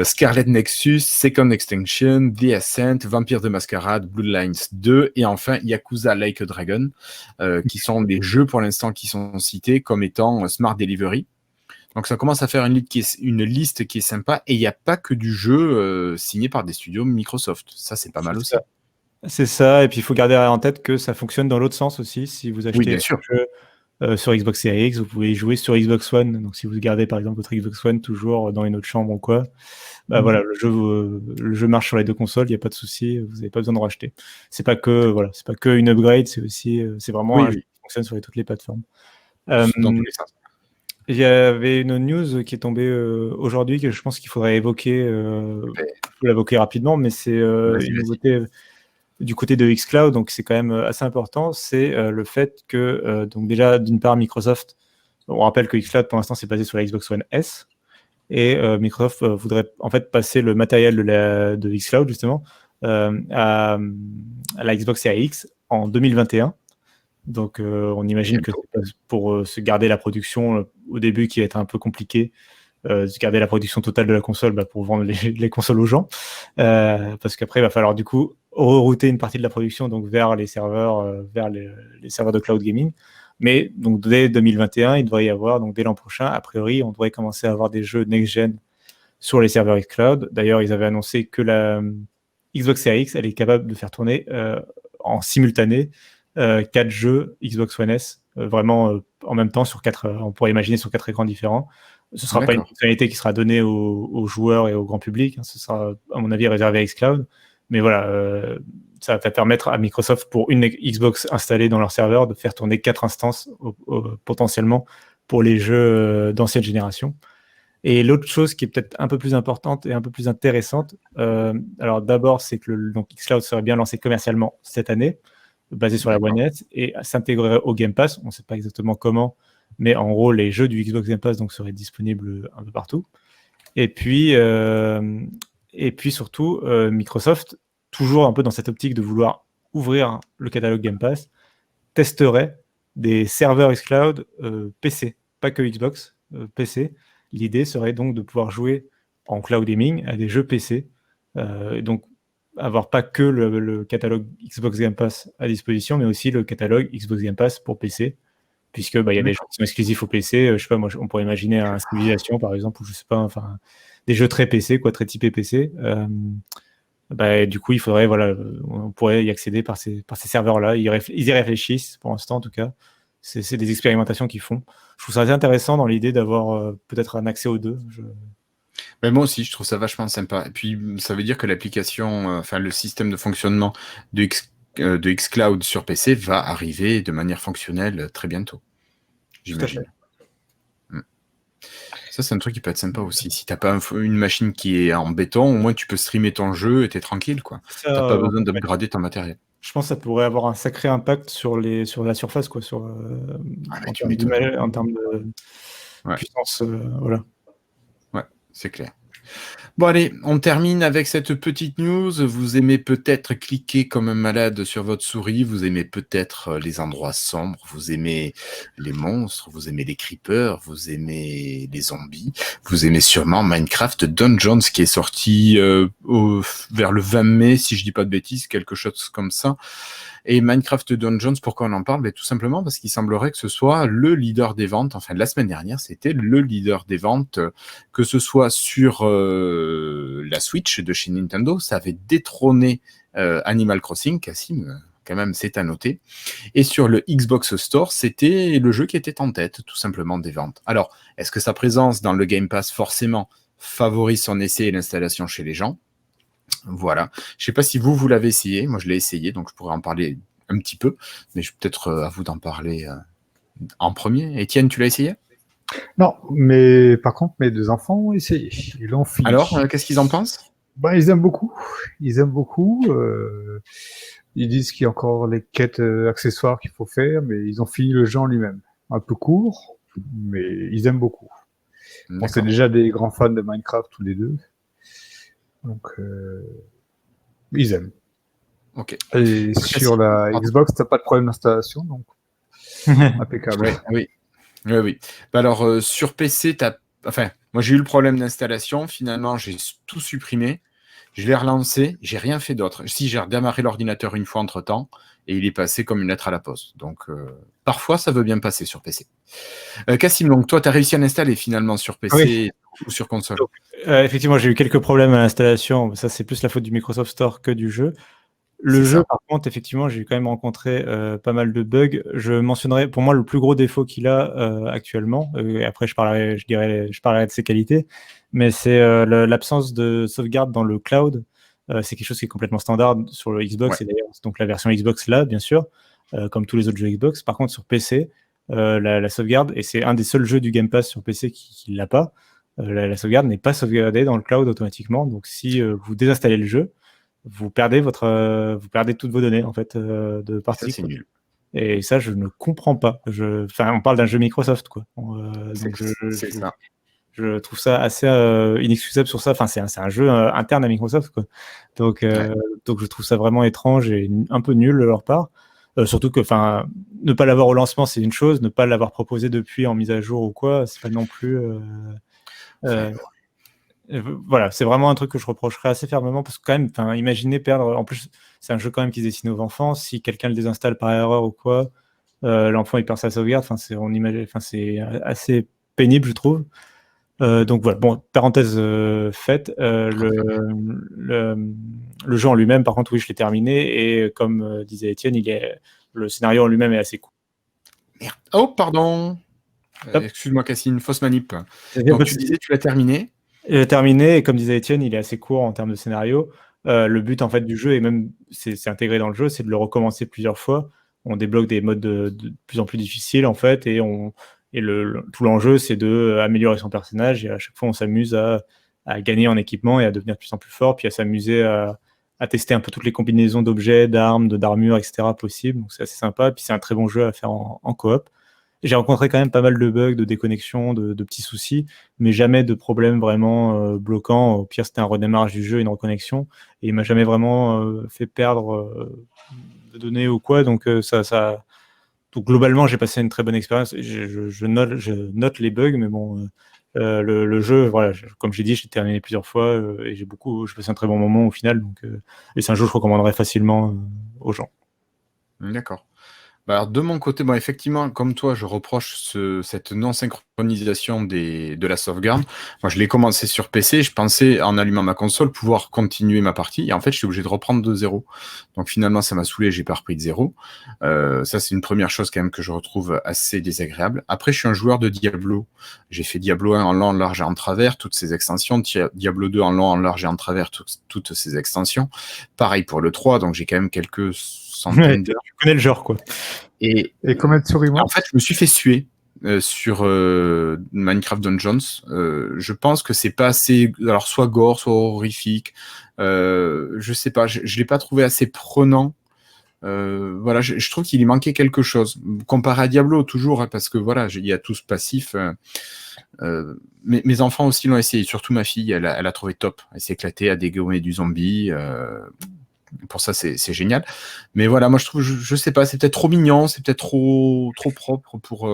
Speaker 1: Scarlet Nexus, Second Extinction, The Ascent, Vampire the Masquerade, Bloodlines 2 et enfin Yakuza Like a Dragon, qui sont des jeux pour l'instant qui sont cités comme étant Smart Delivery. Donc ça commence à faire une liste qui est sympa et il n'y a pas que du jeu signé par des studios Microsoft. Ça, c'est pas mal aussi.
Speaker 2: C'est ça, et puis il faut garder en tête que ça fonctionne dans l'autre sens aussi. Si vous achetez un jeu sur Xbox Series X, vous pouvez y jouer sur Xbox One. Donc si vous gardez par exemple votre Xbox One toujours dans une autre chambre ou quoi, voilà, le jeu marche sur les 2 consoles, il n'y a pas de souci, vous n'avez pas besoin de racheter. C'est pas que une upgrade, c'est vraiment un jeu qui fonctionne sur toutes les plateformes.
Speaker 1: Dans tous les sens.
Speaker 2: Il y avait une news qui est tombée aujourd'hui que je pense qu'il faudrait évoquer. Je peux l'évoquer rapidement, mais c'est une nouveauté du côté de xCloud, donc c'est quand même assez important. C'est le fait que, donc déjà, d'une part, Microsoft, on rappelle que xCloud pour l'instant c'est basé sur la Xbox One S, et Microsoft voudrait en fait passer le matériel de xCloud justement à la Xbox Series X en 2021. Donc on imagine que pour se garder la production au début qui va être un peu compliqué, se garder la production totale de la console pour vendre les consoles aux gens, parce qu'après il va falloir du coup rerouter une partie de la production donc vers les serveurs les serveurs de cloud gaming. Mais donc dès 2021 il devrait y avoir, donc dès l'an prochain a priori on devrait commencer à avoir des jeux next-gen sur les serveurs xCloud. D'ailleurs ils avaient annoncé que la Xbox Series X elle est capable de faire tourner en simultané 4 jeux Xbox One S vraiment en même temps sur 4, on pourrait imaginer sur 4 écrans différents. Ce ne sera pas une fonctionnalité qui sera donnée aux joueurs et au grand public, ce sera à mon avis réservé à xCloud, mais voilà, ça va permettre à Microsoft pour une Xbox installée dans leur serveur de faire tourner 4 instances potentiellement pour les jeux d'ancienne génération. Et l'autre chose qui est peut-être un peu plus importante et un peu plus intéressante, alors d'abord, c'est que donc xCloud serait bien lancé commercialement cette année, basé sur la One S, et s'intégrerait au Game Pass. On ne sait pas exactement comment, mais en gros, les jeux du Xbox Game Pass donc, seraient disponibles un peu partout. Et puis surtout, Microsoft, toujours un peu dans cette optique de vouloir ouvrir le catalogue Game Pass, testerait des serveurs xCloud PC, pas que Xbox, PC. L'idée serait donc de pouvoir jouer en cloud gaming à des jeux PC, donc avoir pas que le catalogue Xbox Game Pass à disposition, mais aussi le catalogue Xbox Game Pass pour PC, puisque y a des jeux qui sont exclusifs au PC. Je sais pas, moi, on pourrait imaginer un Civilization par exemple, ou je sais pas, enfin des jeux très PC, quoi, très typés PC. Du coup, il faudrait, on pourrait y accéder par ces serveurs-là. Ils y réfléchissent pour l'instant, en tout cas. C'est des expérimentations qu'ils font. Je trouve ça assez intéressant dans l'idée d'avoir peut-être un accès aux deux.
Speaker 1: Mais moi aussi, je trouve ça vachement sympa. Et puis, ça veut dire que l'application, le système de fonctionnement de xCloud sur PC va arriver de manière fonctionnelle très bientôt. J'imagine. Ça, c'est un truc qui peut être sympa aussi. Si t'as pas une machine qui est en béton, au moins tu peux streamer ton jeu et t'es tranquille, quoi. T'as pas besoin d'upgrader ton matériel.
Speaker 2: Je pense que ça pourrait avoir un sacré impact sur la surface, quoi, en termes de puissance, voilà.
Speaker 1: Ouais, c'est clair. Bon allez, on termine avec cette petite news. Vous aimez peut-être cliquer comme un malade sur votre souris, vous aimez peut-être les endroits sombres, vous aimez les monstres, vous aimez les creepers, vous aimez les zombies, vous aimez sûrement Minecraft Dungeons qui est sorti vers le 20 mai, si je dis pas de bêtises, quelque chose comme ça. Et Minecraft Dungeons, pourquoi on en parle? Tout simplement parce qu'il semblerait que ce soit le leader des ventes. Enfin, la semaine dernière, c'était le leader des ventes, que ce soit sur la Switch de chez Nintendo. Ça avait détrôné Animal Crossing, Cassim, quand même, c'est à noter. Et sur le Xbox Store, c'était le jeu qui était en tête, tout simplement, des ventes. Alors, est-ce que sa présence dans le Game Pass, forcément, favorise son essai et l'installation chez les gens? Voilà. Je sais pas si vous l'avez essayé. Moi, je l'ai essayé, donc je pourrais en parler un petit peu. Mais je peut-être à vous d'en parler en premier. Étienne, tu l'as essayé?
Speaker 3: Non, mais par contre, mes deux enfants ont essayé. Ils l'ont fini.
Speaker 1: Alors, qu'est-ce qu'ils en pensent?
Speaker 3: Ils aiment beaucoup. Ils aiment beaucoup. Ils disent qu'il y a encore les quêtes accessoires qu'il faut faire, mais ils ont fini le jeu en lui-même. Un peu court, mais ils aiment beaucoup. Bon, c'est déjà des grands fans de Minecraft tous les deux. Donc, ils aiment.
Speaker 1: Ok.
Speaker 3: Et sur la Xbox, t'as pas de problème d'installation, donc impeccable.
Speaker 1: Oui. Alors, sur PC, moi j'ai eu le problème d'installation. Finalement, j'ai tout supprimé. Je l'ai relancé. J'ai rien fait d'autre. Si, j'ai redémarré l'ordinateur une fois entre-temps et il est passé comme une lettre à la poste. Donc, parfois, ça veut bien passer sur PC. Cassim, donc toi, tu as réussi à l'installer finalement sur PC ou sur console?
Speaker 2: Donc, effectivement, j'ai eu quelques problèmes à l'installation. Ça, c'est plus la faute du Microsoft Store que du jeu. Le jeu, par contre, effectivement, j'ai quand même rencontré pas mal de bugs. Je mentionnerai, pour moi, le plus gros défaut qu'il a actuellement, et après je parlerai de ses qualités, mais c'est l'absence de sauvegarde dans le cloud. C'est quelque chose qui est complètement standard sur le Xbox, et d'ailleurs, donc la version Xbox là, bien sûr, comme tous les autres jeux Xbox. Par contre, sur PC, la sauvegarde, et c'est un des seuls jeux du Game Pass sur PC qui ne l'a pas, la sauvegarde n'est pas sauvegardée dans le cloud automatiquement. Donc, si vous désinstallez le jeu, vous perdez toutes vos données en fait de partie.
Speaker 1: Ça, c'est nul.
Speaker 2: Et ça, je ne comprends pas. On parle d'un jeu Microsoft, quoi.
Speaker 1: C'est ça.
Speaker 2: Je trouve ça assez inexcusable sur ça. Enfin, c'est un jeu interne à Microsoft, quoi. Donc je trouve ça vraiment étrange et un peu nul de leur part. Surtout que, ne pas l'avoir au lancement, c'est une chose. Ne pas l'avoir proposé depuis en mise à jour ou quoi, c'est pas non plus. Voilà, c'est vraiment un truc que je reprocherais assez fermement parce que quand même, imaginez perdre. En plus, c'est un jeu quand même qui se destine aux enfants. Si quelqu'un le désinstalle par erreur ou quoi, l'enfant il perd sa sauvegarde. C'est assez pénible, je trouve. Donc voilà. Bon, parenthèse faite. Le jeu en lui-même, par contre, oui, je l'ai terminé et comme disait Étienne, le scénario en lui-même est assez court.
Speaker 1: Merde. Oh, pardon. Excuse-moi, Cassine, fausse manip. Donc tu disais, tu l'as terminé?
Speaker 2: Il est terminé, et comme disait Étienne, il est assez court en termes de scénario. Le but en fait du jeu, et même c'est intégré dans le jeu, c'est de le recommencer plusieurs fois. On débloque des modes de plus en plus difficiles en fait, et Et tout l'enjeu, c'est d'améliorer son personnage. Et à chaque fois, on s'amuse à gagner en équipement et à devenir de plus en plus fort, puis à s'amuser à tester un peu toutes les combinaisons d'objets, d'armes, d'armures, etc. possibles. Donc c'est assez sympa. Puis c'est un très bon jeu à faire en coop. J'ai rencontré quand même pas mal de bugs, de déconnexions, de petits soucis, mais jamais de problème vraiment bloquant. Au pire, c'était un redémarrage du jeu, une reconnexion, et il m'a jamais vraiment fait perdre de données ou quoi. Donc donc globalement, j'ai passé une très bonne expérience. Je note les bugs, mais bon, le jeu, voilà, comme j'ai dit, j'ai terminé plusieurs fois et j'ai passé un très bon moment au final. Donc, et c'est un jeu que je recommanderais facilement aux gens.
Speaker 1: D'accord. Bah, alors, de mon côté, bon, effectivement, comme toi, je reproche cette non-synchronisation de la sauvegarde. Moi, je l'ai commencé sur PC, je pensais, en allumant ma console, pouvoir continuer ma partie, et en fait, je suis obligé de reprendre de zéro. Donc finalement, ça m'a saoulé, j'ai pas repris de zéro. Ça, c'est une première chose quand même que je retrouve assez désagréable. Après, je suis un joueur de Diablo. J'ai fait Diablo 1 en long, en large et en travers, toutes ces extensions. Diablo 2 en long, en large et en travers, toutes ces extensions. Pareil pour le 3, donc j'ai quand même quelques centaines d'heures.
Speaker 2: Tu connais le genre, quoi.
Speaker 1: Et
Speaker 3: combien de souris
Speaker 1: en fait, je me suis fait suer sur Minecraft Dungeons. Je pense que c'est pas assez, alors soit gore, soit horrifique. Je sais pas, je l'ai pas trouvé assez prenant. Voilà, je trouve qu'il y manquait quelque chose. Comparé à Diablo, toujours, hein, parce que voilà, il y a tout ce passif. Mes enfants aussi l'ont essayé, surtout ma fille, elle a trouvé top. Elle s'est éclatée à dégommer du zombie. Pour ça, c'est génial. Mais voilà, moi, je trouve, je sais pas, c'est peut-être trop mignon, c'est peut-être trop propre pour,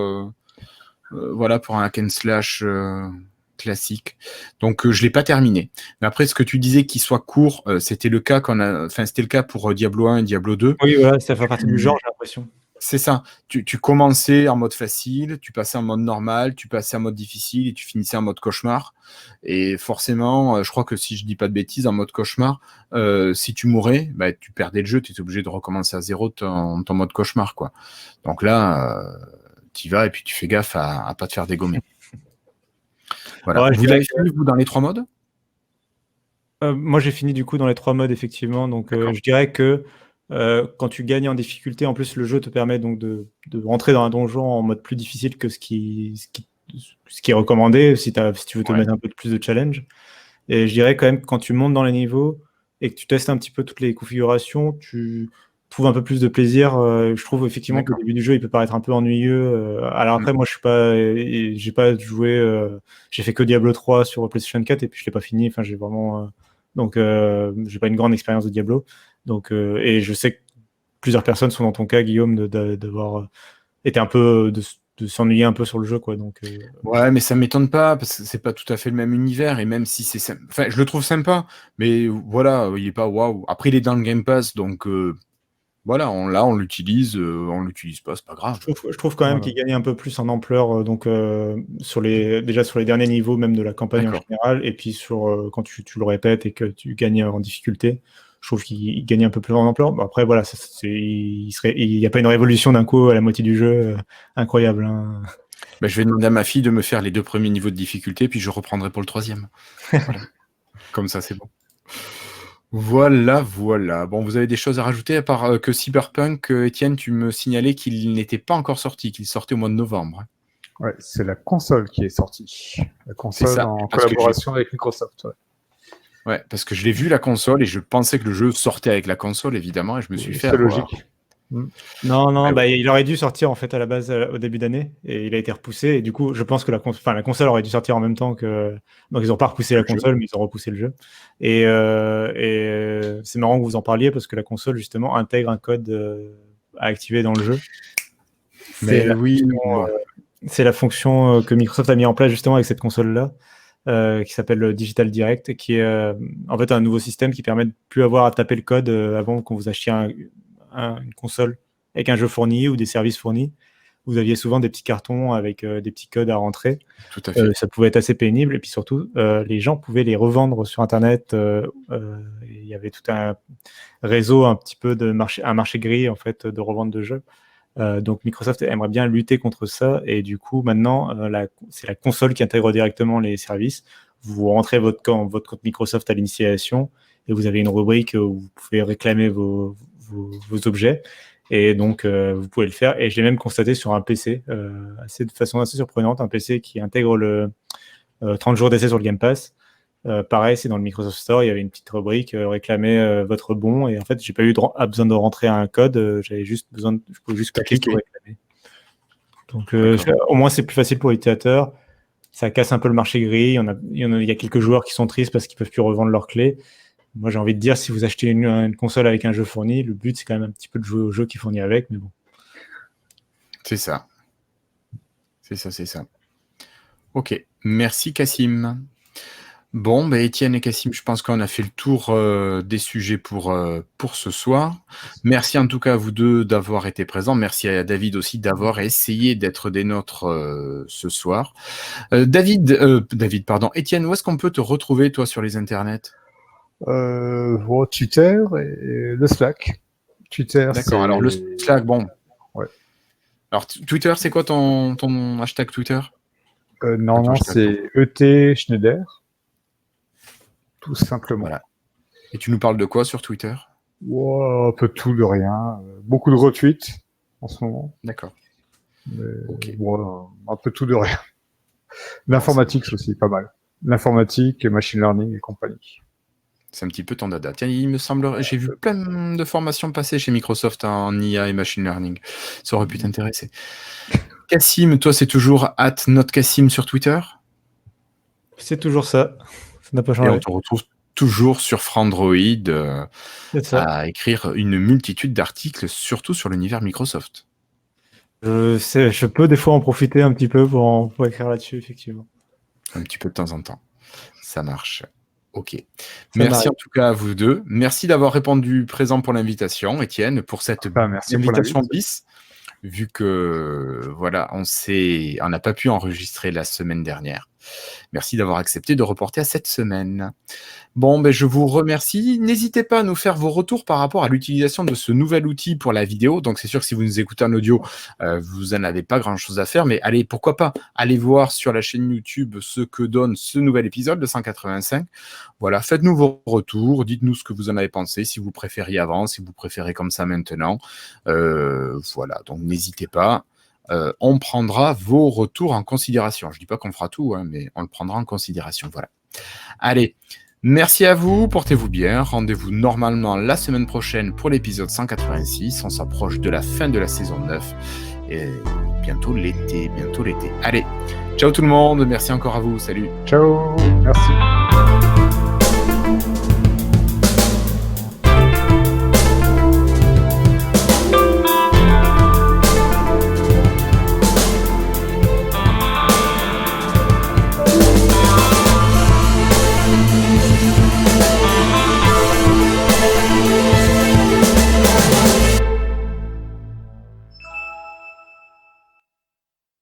Speaker 1: voilà, pour un hack and slash classique. Donc, je l'ai pas terminé. Mais après, ce que tu disais qu'il soit court, c'était le cas c'était le cas pour Diablo 1 et Diablo 2.
Speaker 2: Oui, voilà, ça fait partie du genre, j'ai l'impression.
Speaker 1: C'est ça. Tu commençais en mode facile, tu passais en mode normal, tu passais en mode difficile et tu finissais en mode cauchemar. Et forcément, je crois que si je dis pas de bêtises, en mode cauchemar, si tu mourais, bah, tu perdais le jeu, tu étais obligé de recommencer à zéro ton mode cauchemar, quoi. Donc là, tu y vas et puis tu fais gaffe à pas te faire dégommer. Voilà.
Speaker 2: Ouais,
Speaker 1: vous l'avez fini, vous, dans les 3 modes ?
Speaker 2: Moi, j'ai fini du coup dans les 3 modes, effectivement. Donc, je dirais que quand tu gagnes en difficulté, en plus, le jeu te permet donc de rentrer dans un donjon en mode plus difficile que ce qui est recommandé si tu veux te mettre un peu plus de challenge. Et je dirais quand même que quand tu montes dans les niveaux et que tu testes un petit peu toutes les configurations, tu trouves un peu plus de plaisir. Je trouve effectivement que le début du jeu, il peut paraître un peu ennuyeux. Alors après, moi, j'ai pas joué, j'ai fait que Diablo 3 sur PlayStation 4 et puis je l'ai pas fini. Enfin, j'ai vraiment, donc j'ai pas une grande expérience de Diablo. Donc, et je sais que plusieurs personnes sont dans ton cas, Guillaume, d'avoir été un peu de s'ennuyer un peu sur le jeu, quoi. Donc,
Speaker 1: ouais, mais ça m'étonne pas parce que c'est pas tout à fait le même univers et même si enfin, je le trouve sympa, mais voilà, il est pas waouh. Après, il est dans le Game Pass, donc voilà, on l'utilise, on l'utilise pas, c'est pas grave.
Speaker 2: Je trouve quand même qu'il gagne un peu plus en ampleur, donc déjà sur les derniers niveaux, même de la campagne en général, et puis quand tu le répètes et que tu gagnes en difficulté, je trouve qu'il gagne un peu plus en ampleur. Bon, après, voilà, il n'y a pas une révolution d'un coup à la moitié du jeu, incroyable. Hein.
Speaker 1: Bah, je vais demander à ma fille de me faire les 2 premiers niveaux de difficulté, puis je reprendrai pour le 3e. Voilà. Comme ça, c'est bon. Voilà. Bon, vous avez des choses à rajouter à part que Cyberpunk, Étienne, tu me signalais qu'il n'était pas encore sorti, qu'il sortait au mois de novembre.
Speaker 3: Ouais, c'est la console qui est sortie. La console en collaboration avec Microsoft.
Speaker 1: Ouais, parce que je l'ai vu la console et je pensais que le jeu sortait avec la console, évidemment, et je me suis fait avoir.
Speaker 3: C'est logique.
Speaker 2: Non, bah, il aurait dû sortir en fait à la base au début d'année et il a été repoussé et du coup je pense que la console aurait dû sortir en même temps que donc ils n'ont pas repoussé la console mais ils ont repoussé le jeu et c'est marrant que vous en parliez parce que la console justement intègre un code à activer dans le jeu.
Speaker 1: Mais oui,
Speaker 2: c'est la fonction que Microsoft a mis en place justement avec cette console là. Qui s'appelle Digital Direct, qui est en fait un nouveau système qui permet de plus avoir à taper le code avant qu'on vous achetiez une console avec un jeu fourni ou des services fournis. Vous aviez souvent des petits cartons avec des petits codes à rentrer.
Speaker 1: Tout à fait.
Speaker 2: Ça pouvait être assez pénible et puis surtout, les gens pouvaient les revendre sur Internet. Il y avait tout un réseau, un petit peu un marché gris en fait de revente de jeux. Donc Microsoft aimerait bien lutter contre ça et du coup maintenant c'est la console qui intègre directement les services. Vous rentrez votre compte Microsoft à l'initiation et vous avez une rubrique où vous pouvez réclamer vos objets Et donc, vous pouvez le faire. Et je l'ai même constaté sur un PC, de façon assez surprenante, un PC qui intègre le 30 jours d'essai sur le Game Pass. Pareil, c'est dans le Microsoft Store, il y avait une petite rubrique réclamer votre bon. Et en fait, j'ai pas eu besoin de rentrer un code. J'avais juste je pouvais juste cliquer pour réclamer. Donc, au moins, c'est plus facile pour l'utilisateur. Ça casse un peu le marché gris. Il y a quelques joueurs qui sont tristes parce qu'ils peuvent plus revendre leurs clés. Moi, j'ai envie de dire, si vous achetez une console avec un jeu fourni, le but, c'est quand même un petit peu de jouer au jeu qui est fourni avec, mais bon.
Speaker 1: C'est ça. C'est ça. Ok. Merci, Cassim. Bon, Étienne et Cassim, je pense qu'on a fait le tour des sujets pour ce soir. Merci en tout cas à vous deux d'avoir été présents. Merci à David aussi d'avoir essayé d'être des nôtres ce soir. Étienne, où est-ce qu'on peut te retrouver, toi, sur les internets ?
Speaker 3: Twitter et le Slack. Twitter.
Speaker 1: D'accord. Alors le Slack, bon.
Speaker 3: Ouais.
Speaker 1: Alors Twitter, c'est quoi ton hashtag Twitter ?
Speaker 3: Non, c'est ET Schneider. Tout simplement.
Speaker 1: Voilà. Et tu nous parles de quoi sur Twitter ?
Speaker 3: Un peu tout, de rien. Beaucoup de retweets en ce moment.
Speaker 1: D'accord.
Speaker 3: Okay. Un peu tout de rien. L'informatique, c'est aussi pas mal. L'informatique, machine learning et compagnie.
Speaker 1: C'est un petit peu ton dada. Tiens, il me semble, j'ai vu plein de formations passer chez Microsoft en IA et machine learning. Ça aurait pu t'intéresser. Cassim, toi, c'est toujours @notcassim sur Twitter ?
Speaker 2: C'est toujours ça. Ça n'a pas changé.
Speaker 1: Et on te retrouve toujours sur Frandroid à écrire une multitude d'articles, surtout sur l'univers Microsoft.
Speaker 2: Je peux des fois en profiter un petit peu pour écrire là-dessus, effectivement.
Speaker 1: Un petit peu de temps en temps. Ça marche. Ok. Merci en tout cas à vous deux. Merci d'avoir répondu présent pour l'invitation, Étienne, pour cette invitation bis. Vu que voilà, on n'a pas pu enregistrer la semaine dernière. Merci d'avoir accepté de reporter à cette semaine. Bon, je vous remercie. N'hésitez pas à nous faire vos retours par rapport à l'utilisation de ce nouvel outil pour la vidéo. Donc, c'est sûr que si vous nous écoutez en audio, vous n'en avez pas grand-chose à faire. Mais allez, pourquoi pas, allez voir sur la chaîne YouTube ce que donne ce nouvel épisode, le 185. Voilà, faites-nous vos retours. Dites-nous ce que vous en avez pensé, si vous préfériez avant, si vous préférez comme ça maintenant. Voilà, donc n'hésitez pas. On prendra vos retours en considération. Je ne dis pas qu'on fera tout, mais on le prendra en considération. Voilà. Allez, merci à vous, portez-vous bien. Rendez-vous normalement la semaine prochaine pour l'épisode 186. On s'approche de la fin de la saison 9. Et bientôt l'été. Allez, ciao tout le monde. Merci encore à vous. Salut.
Speaker 3: Ciao. Merci.